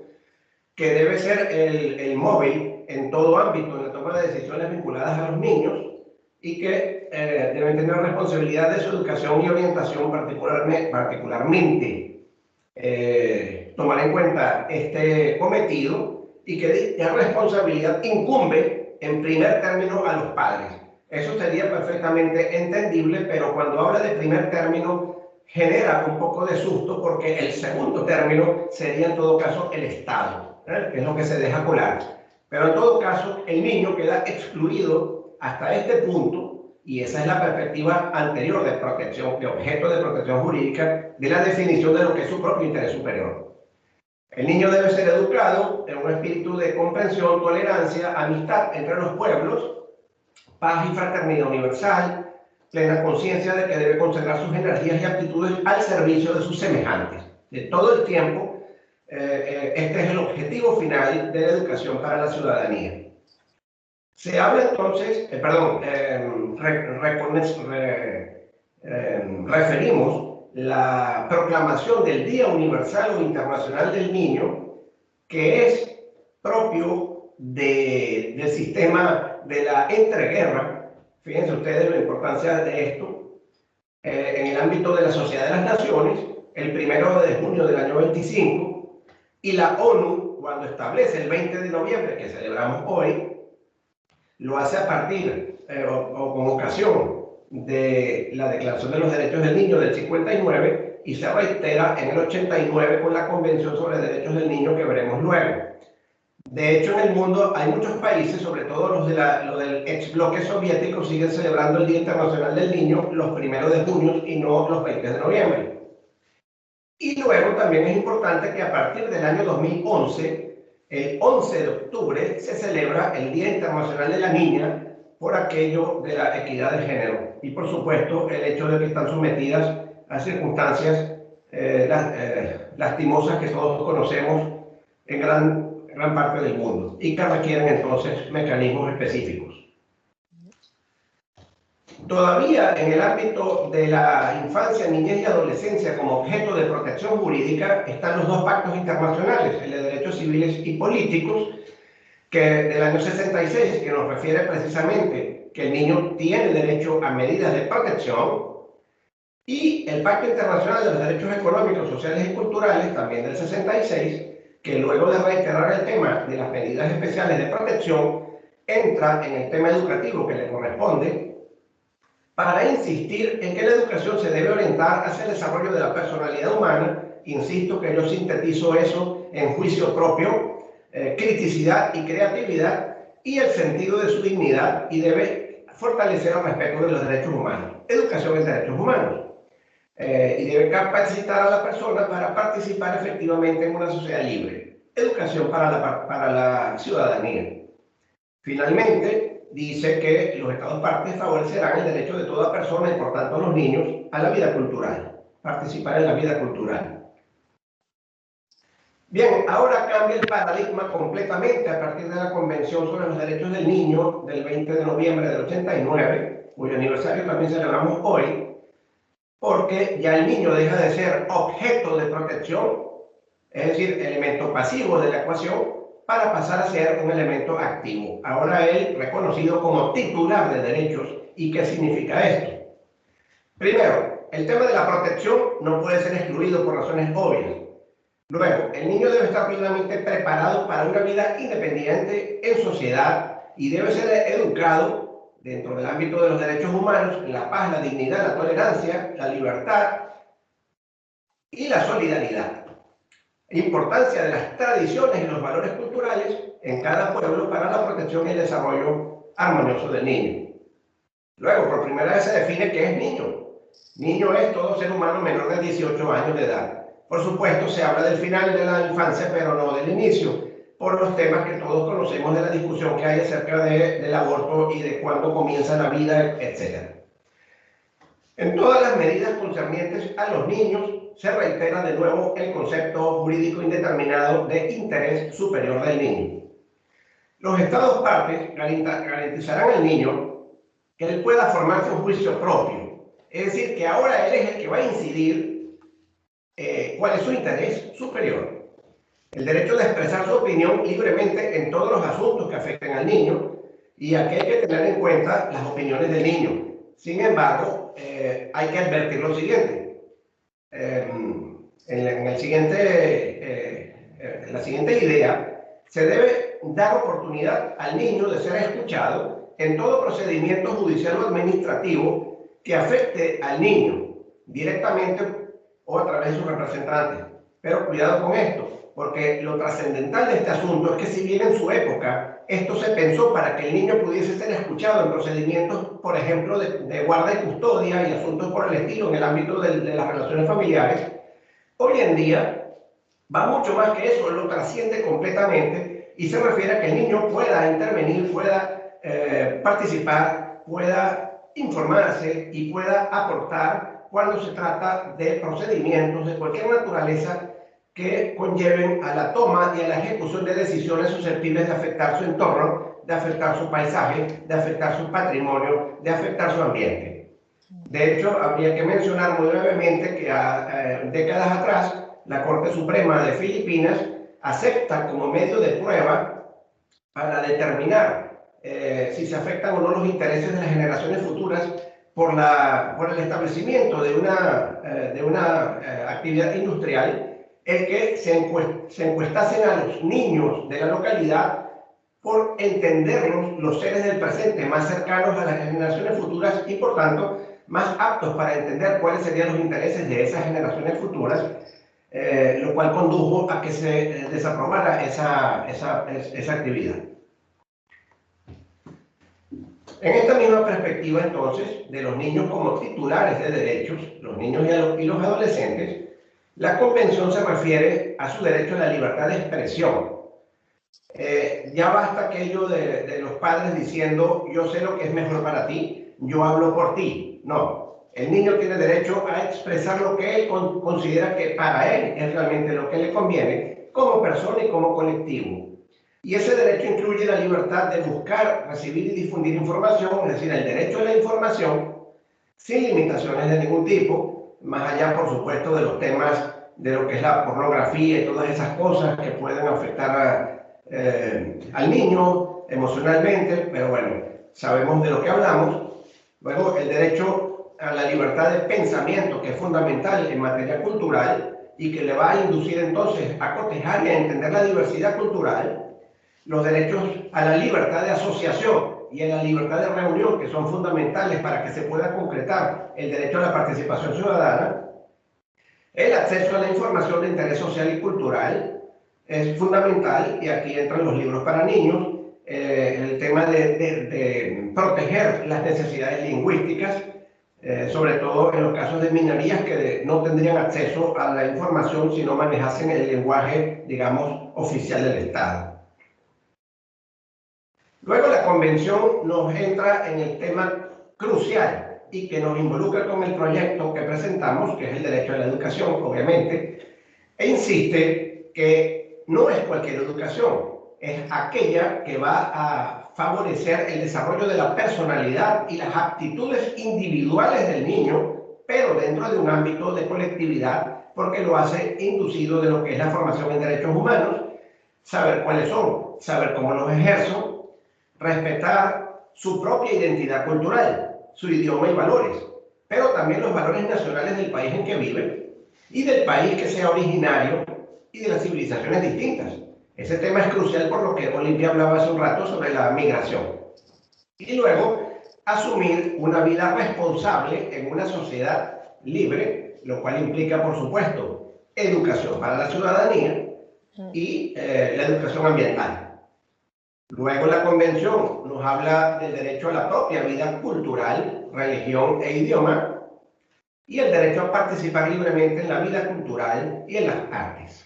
Speaker 4: que debe ser el móvil en todo ámbito en la toma de decisiones vinculadas a los niños y que deben tener responsabilidad de su educación y orientación particularmente. Tomar en cuenta este cometido y que la responsabilidad incumbe en primer término a los padres. Eso sería perfectamente entendible, pero cuando habla de primer término genera un poco de susto porque el segundo término sería en todo caso el Estado, que es lo que se deja colar. Pero en todo caso el niño queda excluido hasta este punto y esa es la perspectiva anterior de protección, de objeto de protección jurídica, de la definición de lo que es su propio interés superior. El niño debe ser educado en un espíritu de comprensión, tolerancia, amistad entre los pueblos, paz y fraternidad universal, plena conciencia de que debe concentrar sus energías y aptitudes al servicio de sus semejantes. De todo el tiempo, este es el objetivo final de la educación para la ciudadanía. Se habla entonces, referimos la proclamación del Día Universal o Internacional del Niño, que es propio del sistema de la entreguerra. Fíjense ustedes la importancia de esto. En el ámbito de la Sociedad de las Naciones, el 1 de junio del año 25, y la ONU, cuando establece el 20 de noviembre, que celebramos hoy, lo hace a partir o con ocasión de la Declaración de los Derechos del Niño del 59 y se reitera en el 89 con la Convención sobre Derechos del Niño que veremos luego. De hecho, en el mundo hay muchos países, sobre todo los del ex bloque soviético, siguen celebrando el Día Internacional del Niño los 1 de junio y no los 20 de noviembre. Y luego también es importante que a partir del año 2011 el 11 de octubre se celebra el Día Internacional de la Niña por aquello de la equidad de género y, por supuesto, el hecho de que están sometidas a circunstancias lastimosas que todos conocemos en gran parte del mundo y que requieren entonces mecanismos específicos. Todavía en el ámbito de la infancia, niñez y adolescencia como objeto de protección jurídica están los dos pactos internacionales, el de derechos civiles y políticos, que del año 66, que nos refiere precisamente que el niño tiene derecho a medidas de protección, y el Pacto Internacional de los Derechos Económicos, Sociales y Culturales, también del 66, que luego de reiterar el tema de las medidas especiales de protección, entra en el tema educativo que le corresponde, para insistir en que la educación se debe orientar hacia el desarrollo de la personalidad humana. Insisto que yo sintetizo eso en juicio propio, criticidad y creatividad, y el sentido de su dignidad, y debe fortalecer el respeto de los derechos humanos. Educación es derechos humanos. Y debe capacitar a la persona para participar efectivamente en una sociedad libre. Educación para la ciudadanía. Finalmente, dice que los Estados partes favorecerán el derecho de toda persona, y por tanto los niños, a la vida cultural, participar en la vida cultural. Bien, ahora cambia el paradigma completamente a partir de la Convención sobre los Derechos del Niño del 20 de noviembre del 89, cuyo aniversario también celebramos hoy, porque ya el niño deja de ser objeto de protección, es decir, elemento pasivo de la ecuación, para pasar a ser un elemento activo. Ahora él reconocido como titular de derechos. ¿Y qué significa esto? Primero, el tema de la protección no puede ser excluido por razones obvias. Luego, el niño debe estar plenamente preparado para una vida independiente en sociedad y debe ser educado dentro del ámbito de los derechos humanos, la paz, la dignidad, la tolerancia, la libertad y la solidaridad. Importancia de las tradiciones y los valores culturales en cada pueblo para la protección y el desarrollo armonioso del niño. Luego, por primera vez se define qué es niño. Niño es todo ser humano menor de 18 años de edad. Por supuesto, se habla del final de la infancia, pero no del inicio, por los temas que todos conocemos de la discusión que hay acerca del aborto y de cuándo comienza la vida, etc. En todas las medidas concernientes a los niños se reitera de nuevo el concepto jurídico indeterminado de interés superior del niño. Los Estados partes garantizarán al niño que él pueda formarse un juicio propio, es decir, que ahora él es el que va a incidir cuál es su interés superior. El derecho de expresar su opinión libremente en todos los asuntos que afecten al niño, y aquí hay que tener en cuenta las opiniones del niño. Sin embargo, hay que advertir lo siguiente. En la siguiente idea, se debe dar oportunidad al niño de ser escuchado en todo procedimiento judicial o administrativo que afecte al niño directamente o a través de su representante. Pero cuidado con esto, porque lo trascendental de este asunto es que si bien en su época esto se pensó para que el niño pudiese ser escuchado en procedimientos, por ejemplo, de guarda y custodia y asuntos por el estilo en el ámbito de las relaciones familiares, hoy en día va mucho más que eso, lo trasciende completamente y se refiere a que el niño pueda intervenir, pueda participar, pueda informarse y pueda aportar cuando se trata de procedimientos de cualquier naturaleza que conlleven a la toma y a la ejecución de decisiones susceptibles de afectar su entorno, de afectar su paisaje, de afectar su patrimonio, de afectar su ambiente. De hecho, habría que mencionar muy brevemente que décadas atrás la Corte Suprema de Filipinas acepta como medio de prueba para determinar si se afectan o no los intereses de las generaciones futuras por el establecimiento de una actividad industrial, el que se encuestasen a los niños de la localidad por entenderlos los seres del presente más cercanos a las generaciones futuras y por tanto más aptos para entender cuáles serían los intereses de esas generaciones futuras, lo cual condujo a que se desaprobara esa actividad. En esta misma perspectiva, entonces, de los niños como titulares de derechos, los niños y los adolescentes, la Convención se refiere a su derecho a la libertad de expresión, Ya basta aquello de los padres diciendo, yo sé lo que es mejor para ti, yo hablo por ti. No, el niño tiene derecho a expresar lo que él considera que para él es realmente lo que le conviene, como persona y como colectivo. Y ese derecho incluye la libertad de buscar, recibir y difundir información, es decir, el derecho a la información, sin limitaciones de ningún tipo, más allá, por supuesto, de los temas de lo que es la pornografía y todas esas cosas que pueden afectar al niño emocionalmente, pero bueno, sabemos de lo que hablamos. Luego, el derecho a la libertad de pensamiento, que es fundamental en materia cultural y que le va a inducir entonces a cotejar y a entender la diversidad cultural. Los derechos a la libertad de asociación y a la libertad de reunión, que son fundamentales para que se pueda concretar el derecho a la participación ciudadana. El acceso a la información de interés social y cultural es fundamental, y aquí entran los libros para niños, el tema de proteger las necesidades lingüísticas, sobre todo en los casos de minorías que no tendrían acceso a la información si no manejasen el lenguaje, digamos, oficial del Estado. Luego la convención nos entra en el tema crucial y que nos involucra con el proyecto que presentamos, que es el derecho a la educación, obviamente, e insiste que no es cualquier educación, es aquella que va a favorecer el desarrollo de la personalidad y las aptitudes individuales del niño, pero dentro de un ámbito de colectividad, porque lo hace inducido de lo que es la formación en derechos humanos, saber cuáles son, saber cómo los ejerzo, respetar su propia identidad cultural, su idioma y valores, pero también los valores nacionales del país en que vive y del país que sea originario y de las civilizaciones distintas. Ese tema es crucial por lo que Olimpia hablaba hace un rato sobre la migración. Y luego, asumir una vida responsable en una sociedad libre, lo cual implica, por supuesto, educación para la ciudadanía y la educación ambiental. Luego la convención nos habla del derecho a la propia vida cultural, religión e idioma, y el derecho a participar libremente en la vida cultural y en las artes.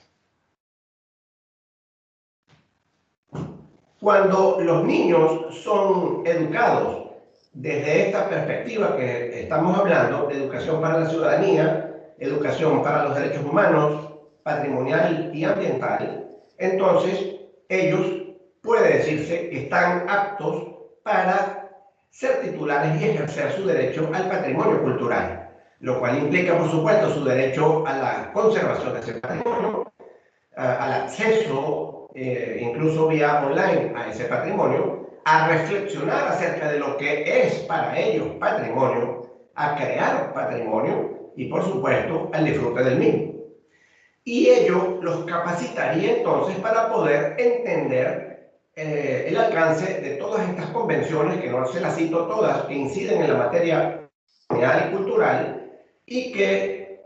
Speaker 4: Cuando los niños son educados desde esta perspectiva que estamos hablando, de educación para la ciudadanía, educación para los derechos humanos, patrimonial y ambiental, entonces ellos, puede decirse, que están aptos para ser titulares y ejercer su derecho al patrimonio cultural, lo cual implica, por supuesto, su derecho a la conservación de ese patrimonio, al acceso, incluso vía online, a ese patrimonio, a reflexionar acerca de lo que es para ellos patrimonio, a crear patrimonio y, por supuesto, al disfrute del mismo. Y ello los capacitaría entonces para poder entender el alcance de todas estas convenciones, que no se las cito todas, que inciden en la materia y cultural y que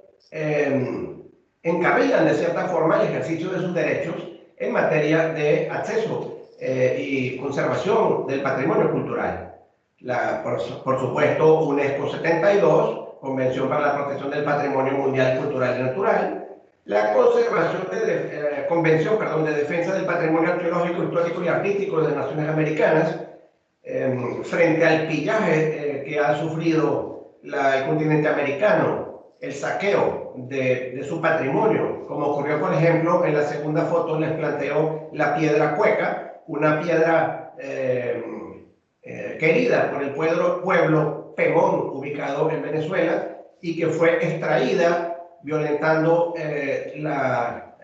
Speaker 4: encarrilan de cierta forma el ejercicio de sus derechos en materia de acceso y conservación del patrimonio cultural. Por supuesto, UNESCO 72, Convención para la Protección del Patrimonio Mundial Cultural y Natural, la Convención de Defensa del Patrimonio Arqueológico, Histórico y Artístico de las Naciones Americanas, frente al pillaje que ha sufrido el continente americano, el saqueo de su patrimonio, como ocurrió, por ejemplo, en la segunda foto les planteo la piedra cueca, una piedra querida por el pueblo Pemón, ubicado en Venezuela, y que fue extraída violentando la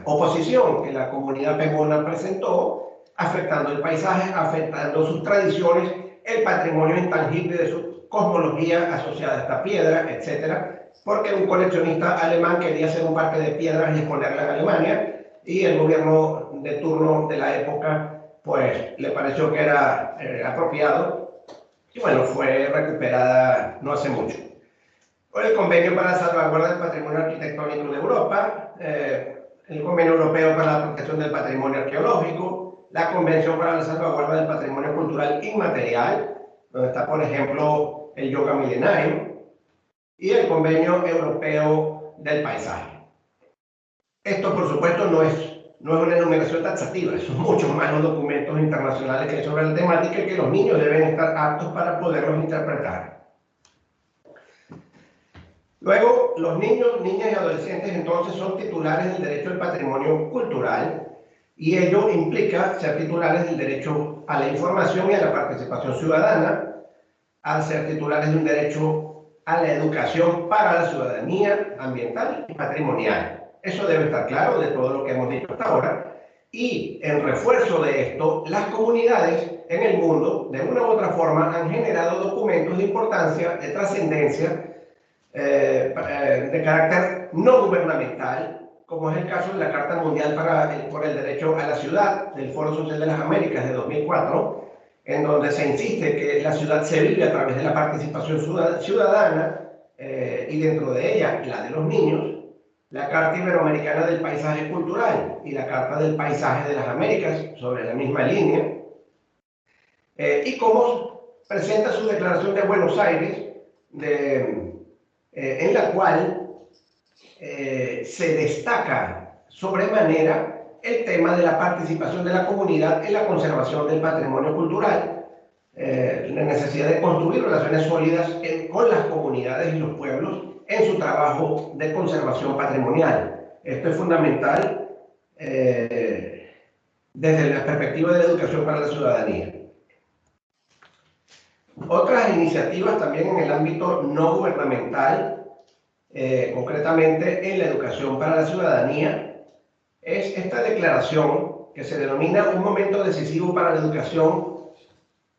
Speaker 4: oposición que la comunidad pemona presentó, afectando el paisaje, afectando sus tradiciones, el patrimonio intangible de su cosmología asociada a esta piedra, etc. Porque un coleccionista alemán quería hacer un parque de piedras y exponerla en Alemania, y el gobierno de turno de la época pues le pareció que era apropiado, y bueno, fue recuperada no hace mucho. Por el Convenio para la Salvaguarda del Patrimonio Arquitectónico de Europa, el Convenio Europeo para la Protección del Patrimonio Arqueológico, la Convención para la Salvaguarda del Patrimonio Cultural Inmaterial, donde está, por ejemplo, el yoga milenario, y el Convenio Europeo del Paisaje. Esto, por supuesto, no es no es una enumeración taxativa, son muchos más los documentos internacionales que hay sobre la temática y que los niños deben estar aptos para poderlos interpretar. Luego, los niños, niñas y adolescentes entonces son titulares del derecho al patrimonio cultural y ello implica ser titulares del derecho a la información y a la participación ciudadana, al ser titulares de un derecho a la educación para la ciudadanía ambiental y patrimonial. Eso debe estar claro de todo lo que hemos dicho hasta ahora. Y en refuerzo de esto, las comunidades en el mundo, de una u otra forma, han generado documentos de importancia, de trascendencia, de carácter no gubernamental, como es el caso de la Carta Mundial por el Derecho a la Ciudad del Foro Social de las Américas de 2004, en donde se insiste que la ciudad se vive a través de la participación ciudadana y dentro de ella la de los niños, la Carta Iberoamericana del Paisaje Cultural y la Carta del Paisaje de las Américas sobre la misma línea, y cómo presenta su Declaración de Buenos Aires, en la cual se destaca sobremanera el tema de la participación de la comunidad en la conservación del patrimonio cultural, la necesidad de construir relaciones sólidas con las comunidades y los pueblos en su trabajo de conservación patrimonial. Esto es fundamental desde la perspectiva de la educación para la ciudadanía. Otras iniciativas también en el ámbito no gubernamental, concretamente en la educación para la ciudadanía, es esta declaración que se denomina un momento decisivo para la educación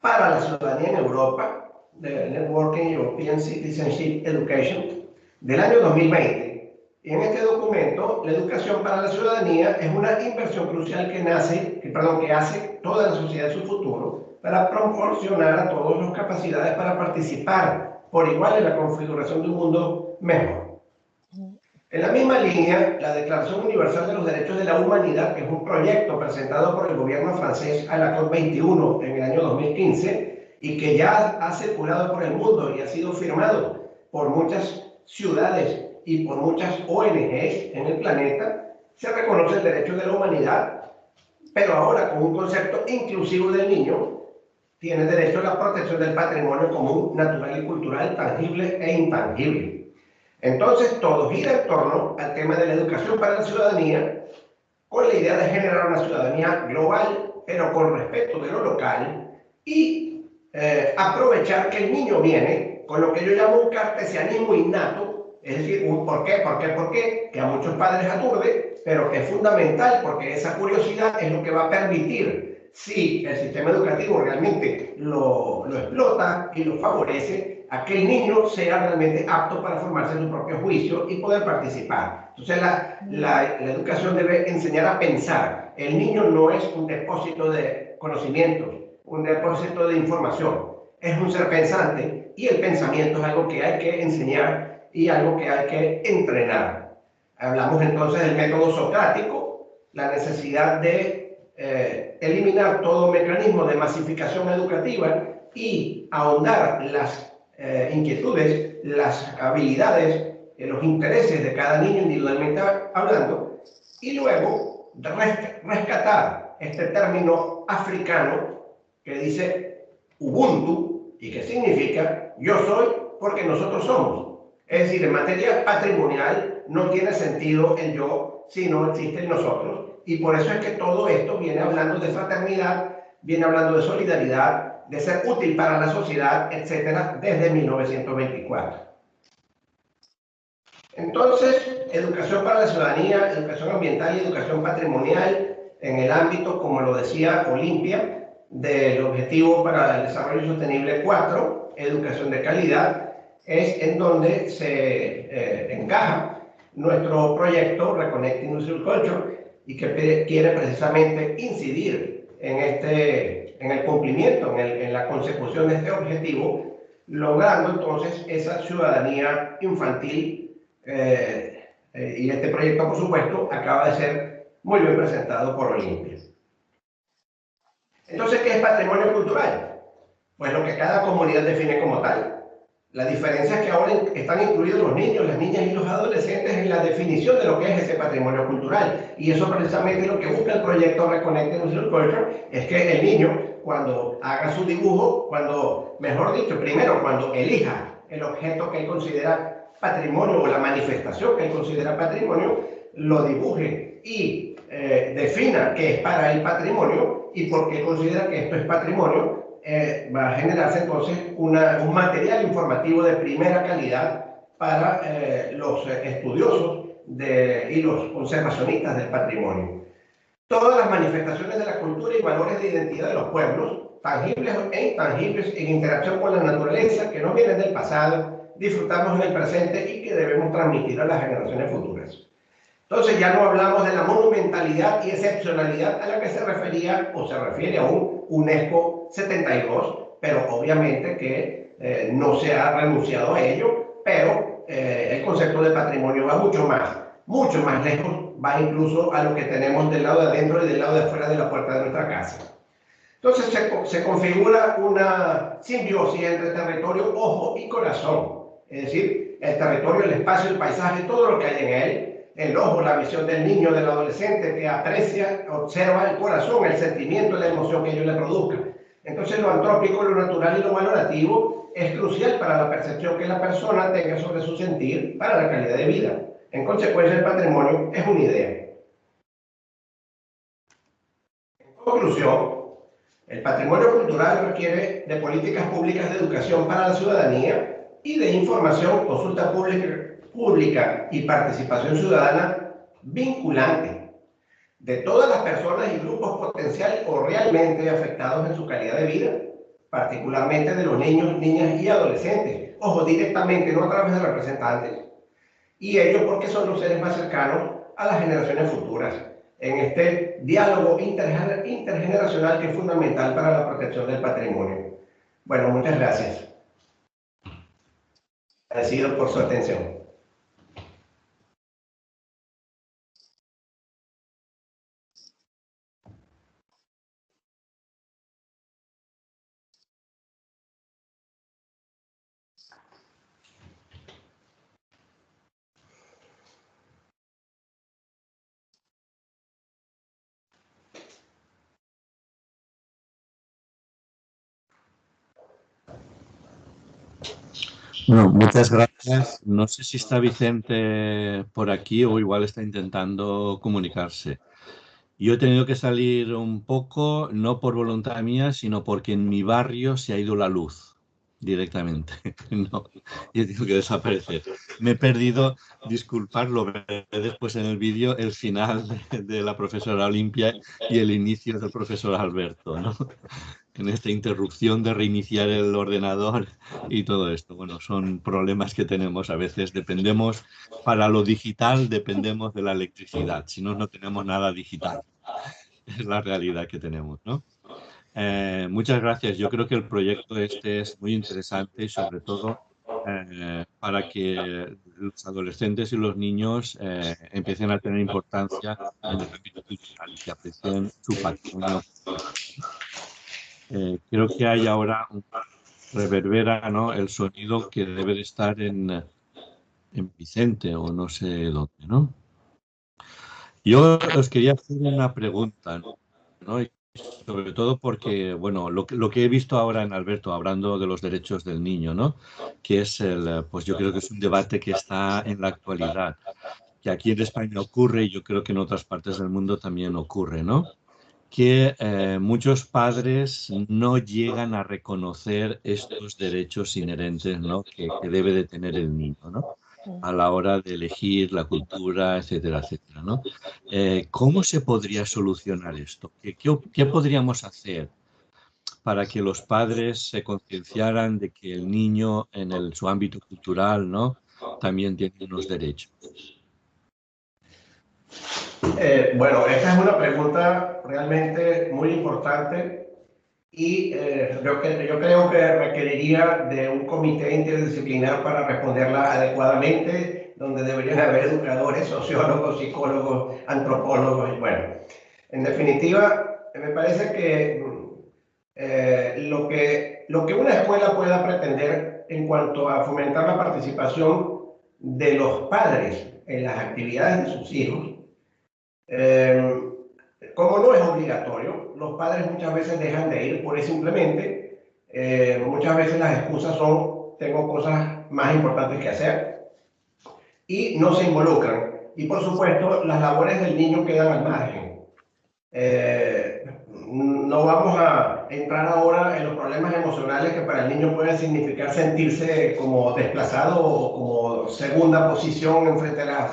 Speaker 4: para la ciudadanía en Europa, de Networking European Citizenship Education, del año 2020. Y en este documento, la educación para la ciudadanía es una inversión crucial que hace toda la sociedad en su futuro para proporcionar a todos las capacidades para participar por igual en la configuración de un mundo mejor. En la misma línea, la Declaración Universal de los Derechos de la Humanidad, que es un proyecto presentado por el gobierno francés a la COP21 en el año 2015 y que ya ha circulado por el mundo y ha sido firmado por muchas ciudades y por muchas ONGs en el planeta, se reconoce el derecho de la humanidad, pero ahora con un concepto inclusivo del niño, tiene derecho a la protección del patrimonio común, natural y cultural, tangible e intangible. Entonces, todo gira en torno al tema de la educación para la ciudadanía, con la idea de generar una ciudadanía global, pero con respeto de lo local, y aprovechar que el niño viene con lo que yo llamo un cartesianismo innato, es decir, un por qué, que a muchos padres aturde, pero que es fundamental porque esa curiosidad es lo que va a permitir, si el sistema educativo realmente lo explota y lo favorece, a que el niño sea realmente apto para formarse su propio juicio y poder participar. Entonces la educación debe enseñar a pensar. El niño no es un depósito de conocimientos, un depósito de información. Es un ser pensante y el pensamiento es algo que hay que enseñar y algo que hay que entrenar. Hablamos entonces del método socrático, la necesidad de eliminar todo mecanismo de masificación educativa y ahondar las inquietudes, las habilidades, los intereses de cada niño individualmente hablando, y luego rescatar este término africano que dice Ubuntu y que significa yo soy porque nosotros somos. Es decir, en materia patrimonial no tiene sentido el yo si no existe el nosotros, y por eso es que todo esto viene hablando de fraternidad, viene hablando de solidaridad, de ser útil para la sociedad, etcétera, desde 1924. Entonces, educación para la ciudadanía, educación ambiental y educación patrimonial en el ámbito, como lo decía Olimpia, del Objetivo para el Desarrollo Sostenible 4, educación de calidad, es en donde se encaja nuestro proyecto Reconnecting User Culture y que quiere precisamente incidir en el cumplimiento, en la consecución de este objetivo, logrando entonces esa ciudadanía infantil, y este proyecto, por supuesto, acaba de ser muy bien presentado por Olimpia. Entonces, ¿qué es patrimonio cultural? Pues lo que cada comunidad define como tal. La diferencia es que ahora están incluidos los niños, las niñas y los adolescentes en la definición de lo que es ese patrimonio cultural. Y eso precisamente lo que busca el proyecto Reconnecting with Culture, es que el niño, cuando haga su dibujo, mejor dicho, primero cuando elija el objeto que él considera patrimonio o la manifestación que él considera patrimonio, lo dibuje y defina qué es para el patrimonio y por qué considera que esto es patrimonio. Va a generarse entonces un material informativo de primera calidad para los estudiosos y los conservacionistas del patrimonio. Todas las manifestaciones de la cultura y valores de identidad de los pueblos, tangibles e intangibles, en interacción con la naturaleza, que no vienen del pasado, disfrutamos en el presente y que debemos transmitir a las generaciones futuras. Entonces ya no hablamos de la monumentalidad y excepcionalidad a la que se refería o se refiere aún UNESCO 72, pero obviamente que no se ha renunciado a ello, pero el concepto de patrimonio va mucho más lejos, va incluso a lo que tenemos del lado de adentro y del lado de afuera de la puerta de nuestra casa. Entonces se configura una simbiosis entre territorio, ojo y corazón, es decir, el territorio, el espacio, el paisaje, todo lo que hay en él. El ojo, la visión del niño, del adolescente, que aprecia, observa el corazón, el sentimiento, la emoción que ello le produzca. Entonces lo antrópico, lo natural y lo valorativo es crucial para la percepción que la persona tenga sobre su sentir para la calidad de vida. En consecuencia, el patrimonio es una idea. En conclusión, el patrimonio cultural requiere de políticas públicas de educación para la ciudadanía y de información, consulta pública y participación ciudadana vinculante de todas las personas y grupos potenciales o realmente afectados en su calidad de vida, particularmente de los niños, niñas y adolescentes, ojo, directamente, no a través de representantes, y ello porque son los seres más cercanos a las generaciones futuras, en este diálogo intergeneracional que es fundamental para la protección del patrimonio. Bueno, muchas gracias. Agradecido por su atención.
Speaker 2: Bueno, muchas gracias. No sé si está Vicente por aquí o igual está intentando comunicarse. Yo he tenido que salir un poco, no por voluntad mía, sino porque en mi barrio se ha ido la luz directamente. No, y he tenido que desaparecer. Me he perdido, disculpad, lo veré después en el vídeo, el final de la profesora Olimpia y el inicio del profesor Alberto, ¿no? En esta interrupción de reiniciar el ordenador y todo esto. Bueno, son problemas que tenemos a veces. Dependemos, para lo digital, dependemos de la electricidad. Si no, no tenemos nada digital. Es la realidad que tenemos, ¿no? Muchas gracias. Yo creo que el proyecto este es muy interesante y sobre todo para que los adolescentes y los niños empiecen a tener importancia en el ámbito cultural y que aprecien su patrimonio. Creo que hay ahora un reverbera, ¿no?, el sonido que debe de estar en Vicente o no sé dónde, ¿no? Yo os quería hacer una pregunta, ¿no? Y sobre todo porque, bueno, lo que he visto ahora en Alberto, hablando de los derechos del niño, ¿no? Que es pues yo creo que es un debate que está en la actualidad, que aquí en España ocurre y yo creo que en otras partes del mundo también ocurre, ¿no? Que muchos padres no llegan a reconocer estos derechos inherentes, ¿no?, que debe de tener el niño, ¿no?, a la hora de elegir la cultura, etcétera, etcétera, ¿no? ¿Cómo se podría solucionar esto? ¿Qué podríamos hacer para que los padres se concienciaran de que el niño en su ámbito cultural, ¿no?, también tiene unos derechos?
Speaker 4: Bueno, esta es una pregunta realmente muy importante y yo creo que requeriría de un comité interdisciplinar para responderla adecuadamente, donde deberían haber educadores, sociólogos, psicólogos, antropólogos. Y bueno, en definitiva, me parece que lo que una escuela pueda pretender en cuanto a fomentar la participación de los padres en las actividades de sus hijos, como no es obligatorio, los padres muchas veces dejan de ir por eso simplemente. Muchas veces las excusas son: tengo cosas más importantes que hacer, y no se involucran. Y por supuesto, las labores del niño quedan al margen. No vamos a entrar ahora en los problemas emocionales que para el niño pueden significar sentirse como desplazado o como segunda posición en frente a las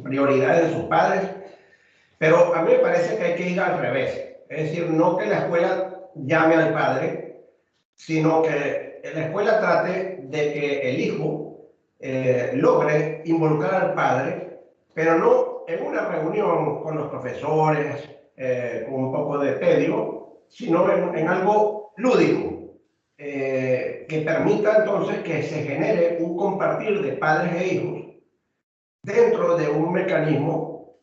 Speaker 4: prioridades de sus padres. Pero a mí me parece que hay que ir al revés. Es decir, no que la escuela llame al padre, sino que la escuela trate de que el hijo logre involucrar al padre, pero no en una reunión con los profesores, con un poco de tedio, sino en algo lúdico, que permita entonces que se genere un compartir de padres e hijos dentro de un mecanismo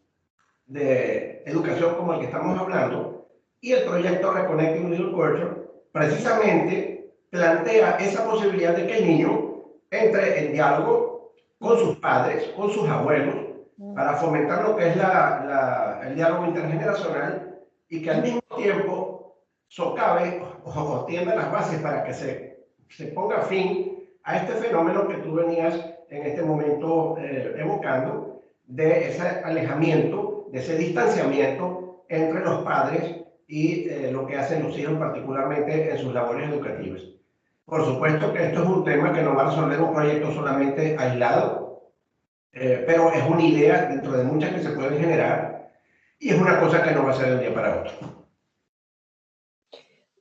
Speaker 4: de educación como el que estamos hablando. Y el proyecto Reconnecting Little Culture precisamente plantea esa posibilidad de que el niño entre en diálogo con sus padres, con sus abuelos, para fomentar lo que es el diálogo intergeneracional, y que al mismo tiempo socave o tienda las bases para que se ponga fin a este fenómeno que tú venías en este momento evocando, de ese alejamiento, de ese distanciamiento entre los padres y lo que hacen los hijos, particularmente en sus labores educativas. Por supuesto que esto es un tema que no va a resolver un proyecto solamente aislado, pero es una idea dentro de muchas que se pueden generar, y es una cosa que no va a ser de un día para otro.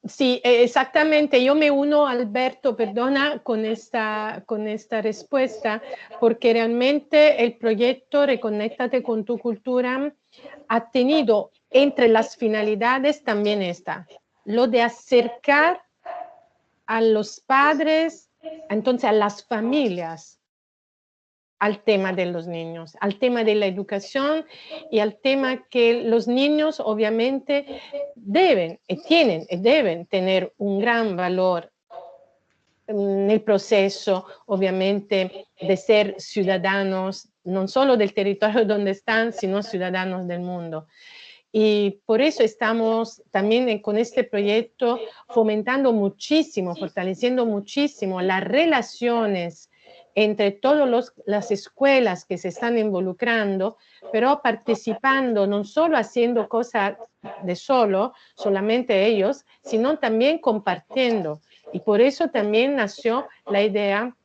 Speaker 3: Sí, exactamente. Yo me uno, Alberto, perdona, con esta respuesta, porque realmente el proyecto Reconéctate con tu cultura ha tenido entre las finalidades también lo de acercar a los padres, entonces a las familias, al tema de los niños, al tema de la educación y al tema que los niños obviamente deben tener un gran valor en el proceso, obviamente, de ser ciudadanos, no solo del territorio donde están, sino ciudadanos del mundo. Y por eso estamos también con este proyecto fomentando muchísimo, fortaleciendo muchísimo las relaciones entre todas las escuelas que se están involucrando, pero participando, no solo haciendo cosas de solamente ellos, sino también compartiendo. Y por eso también nació la idea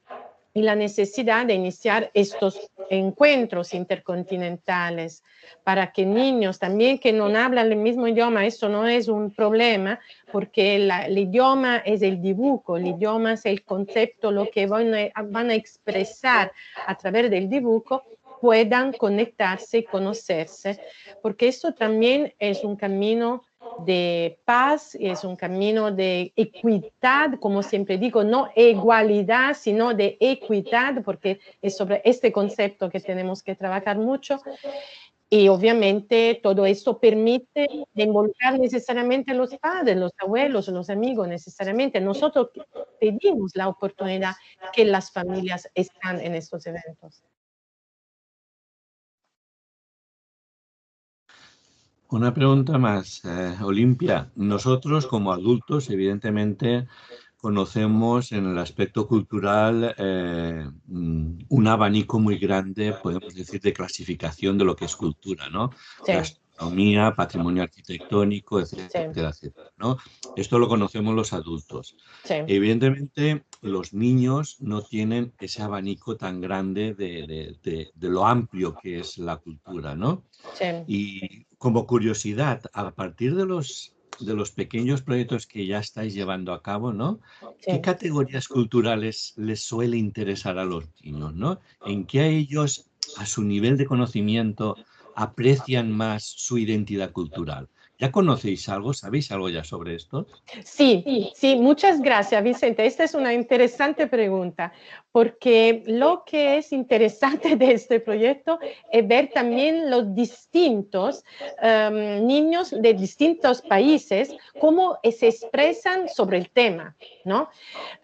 Speaker 3: y la necesidad de iniciar estos encuentros intercontinentales para que niños también que no hablan el mismo idioma, eso no es un problema, porque el idioma es el dibujo, el idioma es el concepto, lo que van a expresar a través del dibujo, puedan conectarse y conocerse, porque eso también es un camino de paz, es un camino de equidad, como siempre digo, no igualdad, sino de equidad, porque es sobre este concepto que tenemos que trabajar mucho. Y obviamente todo esto permite involucrar necesariamente a los padres, los abuelos, los amigos necesariamente. Nosotros pedimos la oportunidad que las familias están en estos eventos.
Speaker 2: Una pregunta más, Olimpia. Nosotros como adultos, evidentemente, conocemos en el aspecto cultural un abanico muy grande, podemos decir, de clasificación de lo que es cultura, ¿no?
Speaker 3: Sí.
Speaker 2: Gastronomía, patrimonio arquitectónico, etcétera,
Speaker 3: Sí.
Speaker 2: etcétera, ¿no? Esto lo conocemos los adultos.
Speaker 3: Sí.
Speaker 2: Evidentemente, los niños no tienen ese abanico tan grande de lo amplio que es la cultura, ¿no?
Speaker 3: Sí.
Speaker 2: Y como curiosidad, a partir de los pequeños proyectos que ya estáis llevando a cabo, ¿no?
Speaker 3: Sí.
Speaker 2: ¿Qué categorías culturales les suele interesar a los niños, ¿no? ¿En qué ellos, a su nivel de conocimiento, aprecian más su identidad cultural? ¿Ya conocéis algo? ¿Sabéis algo ya sobre esto?
Speaker 3: Sí, sí, muchas gracias, Vicente. Esta es una interesante pregunta, porque lo que es interesante de este proyecto es ver también los distintos niños de distintos países, cómo se expresan sobre el tema, ¿no?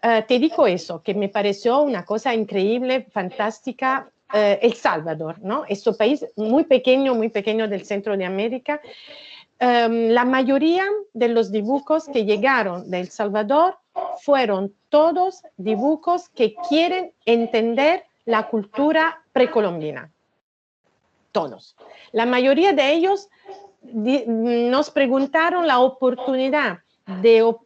Speaker 3: Te digo eso, que me pareció una cosa increíble, fantástica. El Salvador, ¿no? Es un país muy pequeño del centro de América. La mayoría de los dibujos que llegaron de El Salvador fueron todos dibujos que quieren entender la cultura precolombina. Todos. La mayoría de ellos nos preguntaron la oportunidad de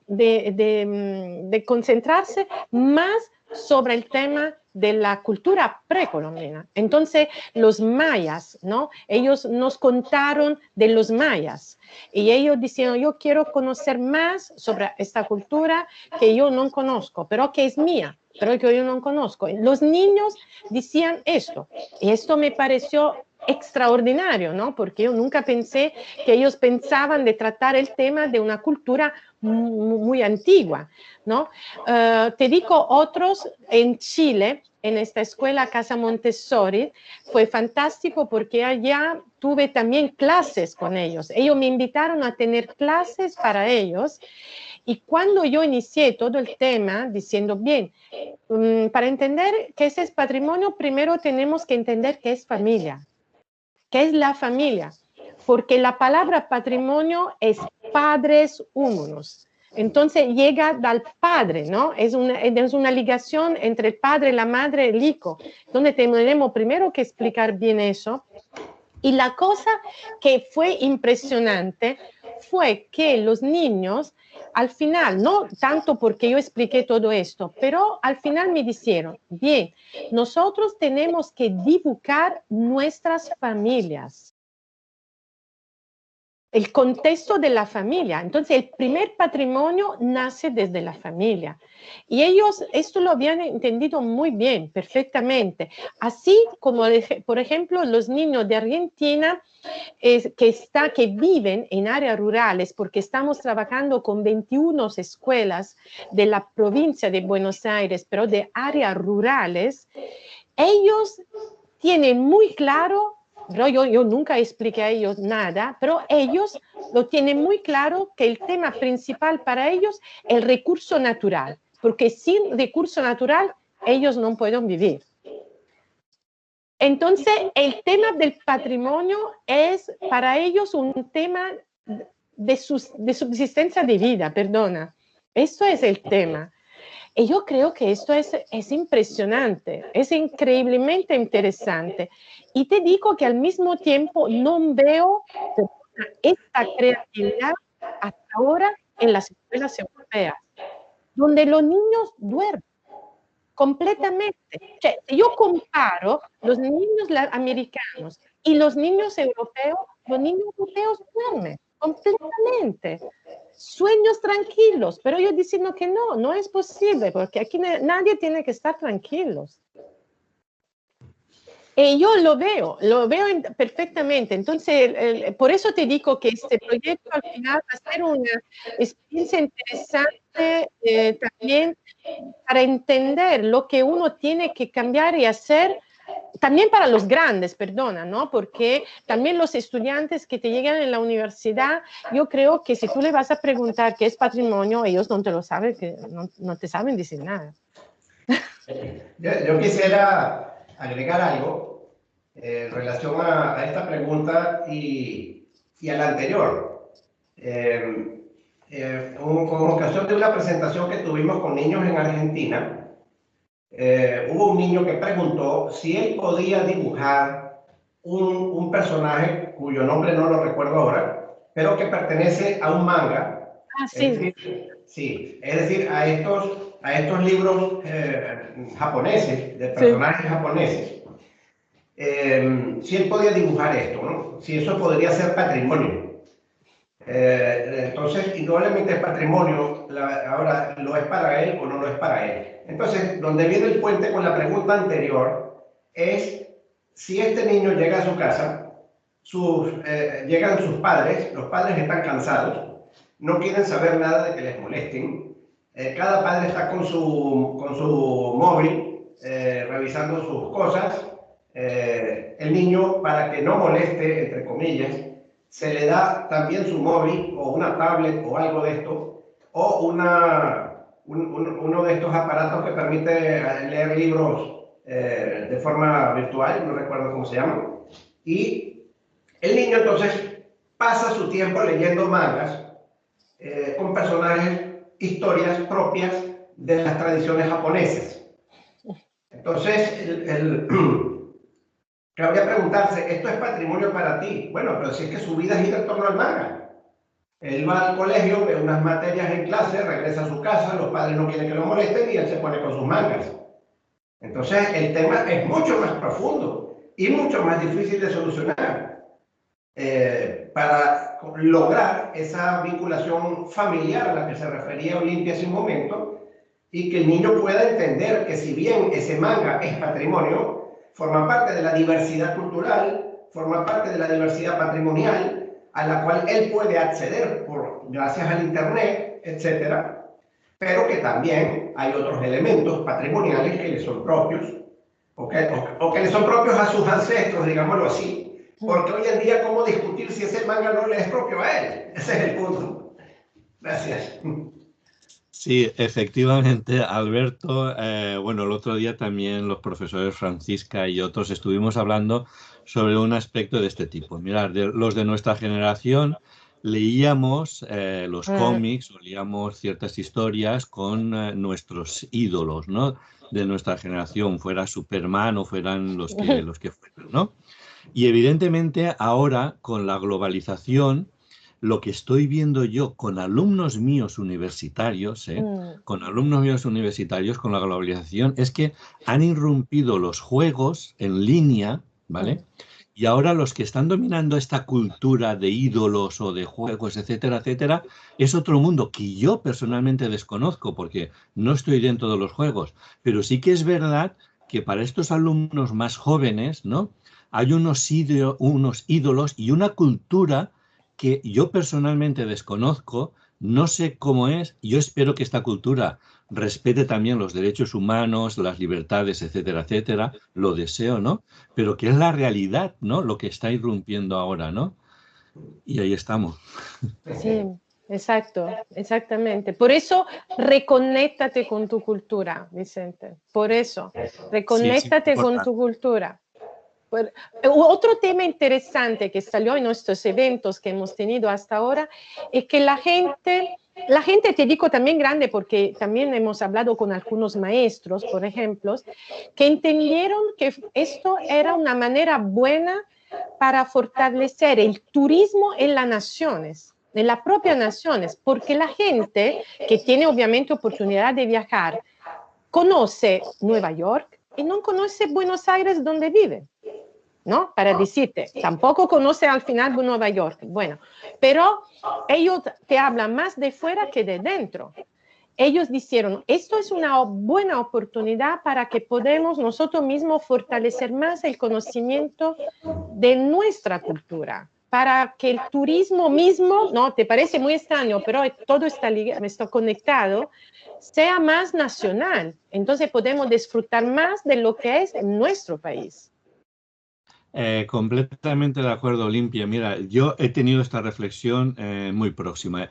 Speaker 3: concentrarse más sobre el tema de la cultura precolombina. Entonces, los mayas, ¿no? Ellos nos contaron de los mayas y ellos decían, yo quiero conocer más sobre esta cultura que yo no conozco, pero que es mía, pero que yo no conozco. Los niños decían esto y esto me pareció extraordinario, ¿no? Porque yo nunca pensé que ellos pensaban de tratar el tema de una cultura muy antigua, ¿no? Te digo otros, en Chile, en esta escuela Casa Montessori, fue fantástico porque allá tuve también clases con ellos. Ellos me invitaron a tener clases para ellos y cuando yo inicié todo el tema diciendo, bien, para entender qué es patrimonio, primero tenemos que entender qué es familia. ¿Qué es la familia? Porque la palabra patrimonio es padres unos. Entonces llega del padre, ¿no? Es una ligación entre el padre, la madre, el hijo, donde tenemos primero que explicar bien eso. Y la cosa que fue impresionante fue que los niños, al final, no tanto porque yo expliqué todo esto, pero al final me dijeron, bien, nosotros tenemos que dibujar nuestras familias. El contexto de la familia. Entonces, el primer patrimonio nace desde la familia. Y ellos esto lo habían entendido muy bien, perfectamente. Así como, por ejemplo, los niños de Argentina que viven en áreas rurales, porque estamos trabajando con 21 escuelas de la provincia de Buenos Aires, pero de áreas rurales, ellos tienen muy claro. Pero yo nunca expliqué a ellos nada, pero ellos lo tienen muy claro que el tema principal para ellos es el recurso natural, porque sin recurso natural ellos no pueden vivir. Entonces, el tema del patrimonio es para ellos un tema de subsistencia de vida, perdona. Eso es el tema. Y yo creo que esto es impresionante, es increíblemente interesante. Y te digo que al mismo tiempo no veo esta creatividad hasta ahora en las escuelas europeas, donde los niños duermen completamente. Cioè, si yo comparo los niños americanos y los niños europeos duermen completamente. Sueños tranquilos, pero yo diciendo que no es posible, porque aquí nadie tiene que estar tranquilos. Y yo lo veo perfectamente. Entonces, por eso te digo que este proyecto al final va a ser una experiencia interesante también para entender lo que uno tiene que cambiar y hacer. También para los grandes, perdona, ¿no? Porque también los estudiantes que te llegan en la universidad, yo creo que si tú le vas a preguntar qué es patrimonio, ellos no te lo saben, que no te saben decir nada.
Speaker 4: Yo quisiera agregar algo en relación a esta pregunta y a la anterior. Con ocasión de una presentación que tuvimos con niños en Argentina, hubo un niño que preguntó si él podía dibujar un personaje cuyo nombre no lo recuerdo ahora, pero que pertenece a un manga.
Speaker 3: Ah, sí.
Speaker 4: Es decir, a estos libros japoneses, de personajes japoneses. Si él podía dibujar esto, ¿no? Si eso podría ser patrimonio. Entonces, indudablemente es patrimonio, ahora lo es para él o no lo es para él. Entonces, donde viene el puente con la pregunta anterior es si este niño llega a su casa llegan sus padres, los padres están cansados, no quieren saber nada de que les molesten. Cada padre está con su móvil, revisando sus cosas. El niño, para que no moleste, entre comillas, se le da también su móvil o una tablet o algo de esto, o uno de estos aparatos que permite leer libros de forma virtual, no recuerdo cómo se llama. Y el niño entonces pasa su tiempo leyendo mangas con personajes, historias propias de las tradiciones japonesas. Entonces, cabría preguntarse, ¿esto es patrimonio para ti? Bueno, pero si es que su vida gira en torno al manga. Él va al colegio, ve unas materias en clase, regresa a su casa, los padres no quieren que lo molesten y él se pone con sus mangas. Entonces, el tema es mucho más profundo y mucho más difícil de solucionar. Para lograr esa vinculación familiar a la que se refería Olimpia hace un momento, y que el niño pueda entender que si bien ese manga es patrimonio, forma parte de la diversidad cultural, forma parte de la diversidad patrimonial, a la cual él puede acceder gracias al internet, etcétera, pero que también hay otros elementos patrimoniales que le son propios, o que le son propios a sus ancestros, digámoslo así. Porque hoy en día, ¿cómo discutir si ese manga no le es propio a él? Ese es el punto. Gracias.
Speaker 2: Sí, efectivamente, Alberto. Bueno, el otro día también los profesores Francisca y otros estuvimos hablando sobre un aspecto de este tipo. Mirad, los de nuestra generación leíamos los cómics o leíamos ciertas historias con nuestros ídolos, ¿no? De nuestra generación, fuera Superman o fueran los que fueran, ¿no? Y evidentemente ahora, con la globalización, lo que estoy viendo yo con alumnos míos universitarios, con la globalización, es que han irrumpido los juegos en línea, ¿vale? Y ahora los que están dominando esta cultura de ídolos o de juegos, etcétera, etcétera, es otro mundo que yo personalmente desconozco porque no estoy dentro de los juegos. Pero sí que es verdad que para estos alumnos más jóvenes, ¿no? Hay unos ídolos y una cultura que yo personalmente desconozco, no sé cómo es. Yo espero que esta cultura respete también los derechos humanos, las libertades, etcétera, etcétera. Lo deseo, ¿no? Pero que es la realidad, ¿no? Lo que está irrumpiendo ahora, ¿no? Y ahí estamos.
Speaker 3: Sí, exacto, exactamente. Por eso, reconéctate con tu cultura, Vicente. Por eso, reconéctate con tu cultura. Otro tema interesante que salió en nuestros eventos que hemos tenido hasta ahora es que la gente, te digo también grande, porque también hemos hablado con algunos maestros, por ejemplo, que entendieron que esto era una manera buena para fortalecer el turismo en las naciones, en las propias naciones, porque la gente que tiene obviamente oportunidad de viajar conoce Nueva York y no conoce Buenos Aires donde vive, ¿no? Para decirte, tampoco conoce al final de Nueva York. Bueno, pero ellos te hablan más de fuera que de dentro. Ellos dijeron, esto es una buena oportunidad para que podamos nosotros mismos fortalecer más el conocimiento de nuestra cultura, para que el turismo mismo, ¿no? Te parece muy extraño, pero todo está conectado, sea más nacional. Entonces podemos disfrutar más de lo que es nuestro país.
Speaker 2: Completamente de acuerdo, Olimpia. Mira, yo he tenido esta reflexión muy próxima.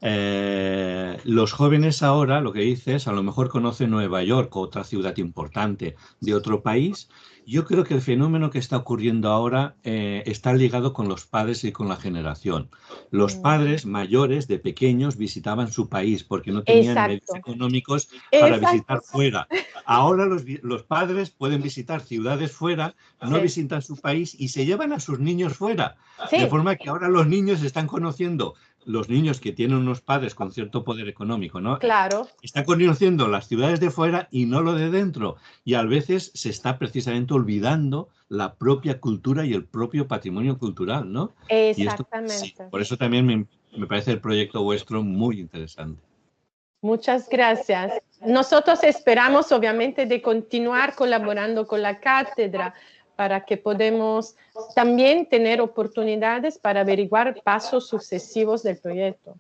Speaker 2: Los jóvenes ahora, lo que dices, a lo mejor conocen Nueva York o otra ciudad importante de otro país. Yo creo que el fenómeno que está ocurriendo ahora está ligado con los padres y con la generación. Los padres mayores de pequeños visitaban su país porque no tenían medios económicos para visitar fuera. Ahora los padres pueden visitar ciudades fuera, no visitan su país y se llevan a sus niños fuera. De forma que ahora los niños están conociendo, los niños que tienen unos padres con cierto poder económico, ¿no?
Speaker 3: Claro.
Speaker 2: Están conociendo las ciudades de fuera y no lo de dentro. Y a veces se está precisamente olvidando la propia cultura y el propio patrimonio cultural, ¿no?
Speaker 3: Exactamente.
Speaker 2: Y esto, sí, por eso también me parece el proyecto vuestro muy interesante.
Speaker 3: Muchas gracias. Nosotros esperamos, obviamente, de continuar colaborando con la cátedra para que podamos también tener oportunidades para averiguar pasos sucesivos del proyecto.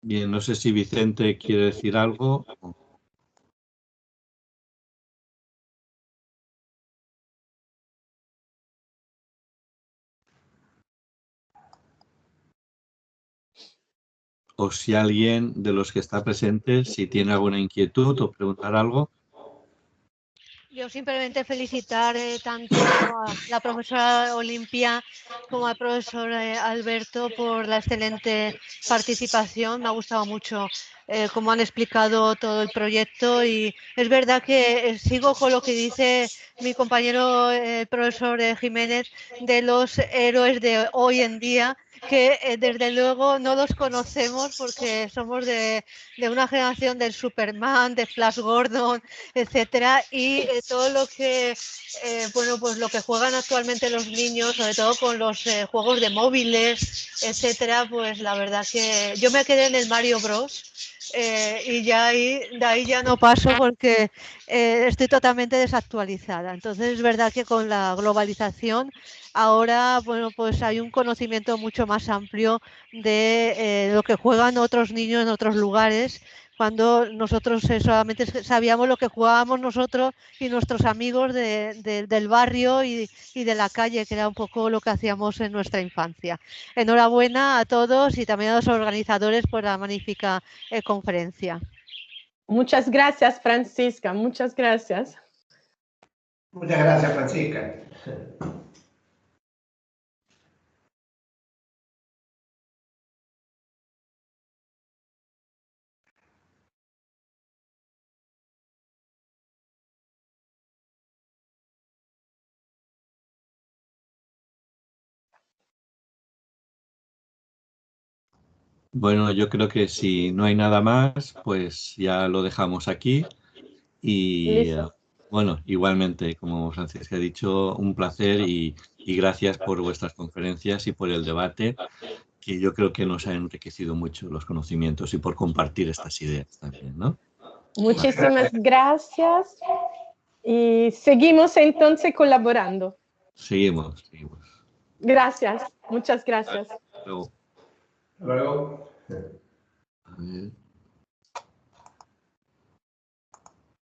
Speaker 2: Bien, no sé si Vicente quiere decir algo. O si alguien de los que está presente, si tiene alguna inquietud o preguntar algo.
Speaker 5: Yo simplemente felicitar tanto a la profesora Olimpia como al profesor Alberto por la excelente participación. Me ha gustado mucho cómo han explicado todo el proyecto y es verdad que sigo con lo que dice mi compañero el profesor Jiménez de los héroes de hoy en día, que desde luego no los conocemos porque somos de una generación del Superman, de Flash Gordon, etcétera, y todo lo que bueno, pues lo que juegan actualmente los niños, sobre todo con los juegos de móviles, etcétera, pues la verdad que yo me quedé en el Mario Bros. Y ya de ahí ya no paso porque estoy totalmente desactualizada. Entonces es verdad que con la globalización ahora, bueno, pues hay un conocimiento mucho más amplio de lo que juegan otros niños en otros lugares, cuando nosotros solamente sabíamos lo que jugábamos nosotros y nuestros amigos del barrio y de la calle, que era un poco lo que hacíamos en nuestra infancia. Enhorabuena a todos y también a los organizadores por la magnífica conferencia.
Speaker 3: Muchas gracias, Francisca, muchas gracias.
Speaker 4: Muchas gracias, Francisca.
Speaker 2: Bueno, yo creo que si no hay nada más, pues ya lo dejamos aquí. Y bueno, igualmente, como Francisca ha dicho, un placer y gracias por vuestras conferencias y por el debate, que yo creo que nos ha enriquecido mucho los conocimientos y por compartir estas ideas también, ¿no?
Speaker 3: Muchísimas gracias y seguimos entonces colaborando.
Speaker 2: Seguimos.
Speaker 3: Gracias, muchas gracias.
Speaker 2: Hasta luego.
Speaker 4: Hasta luego.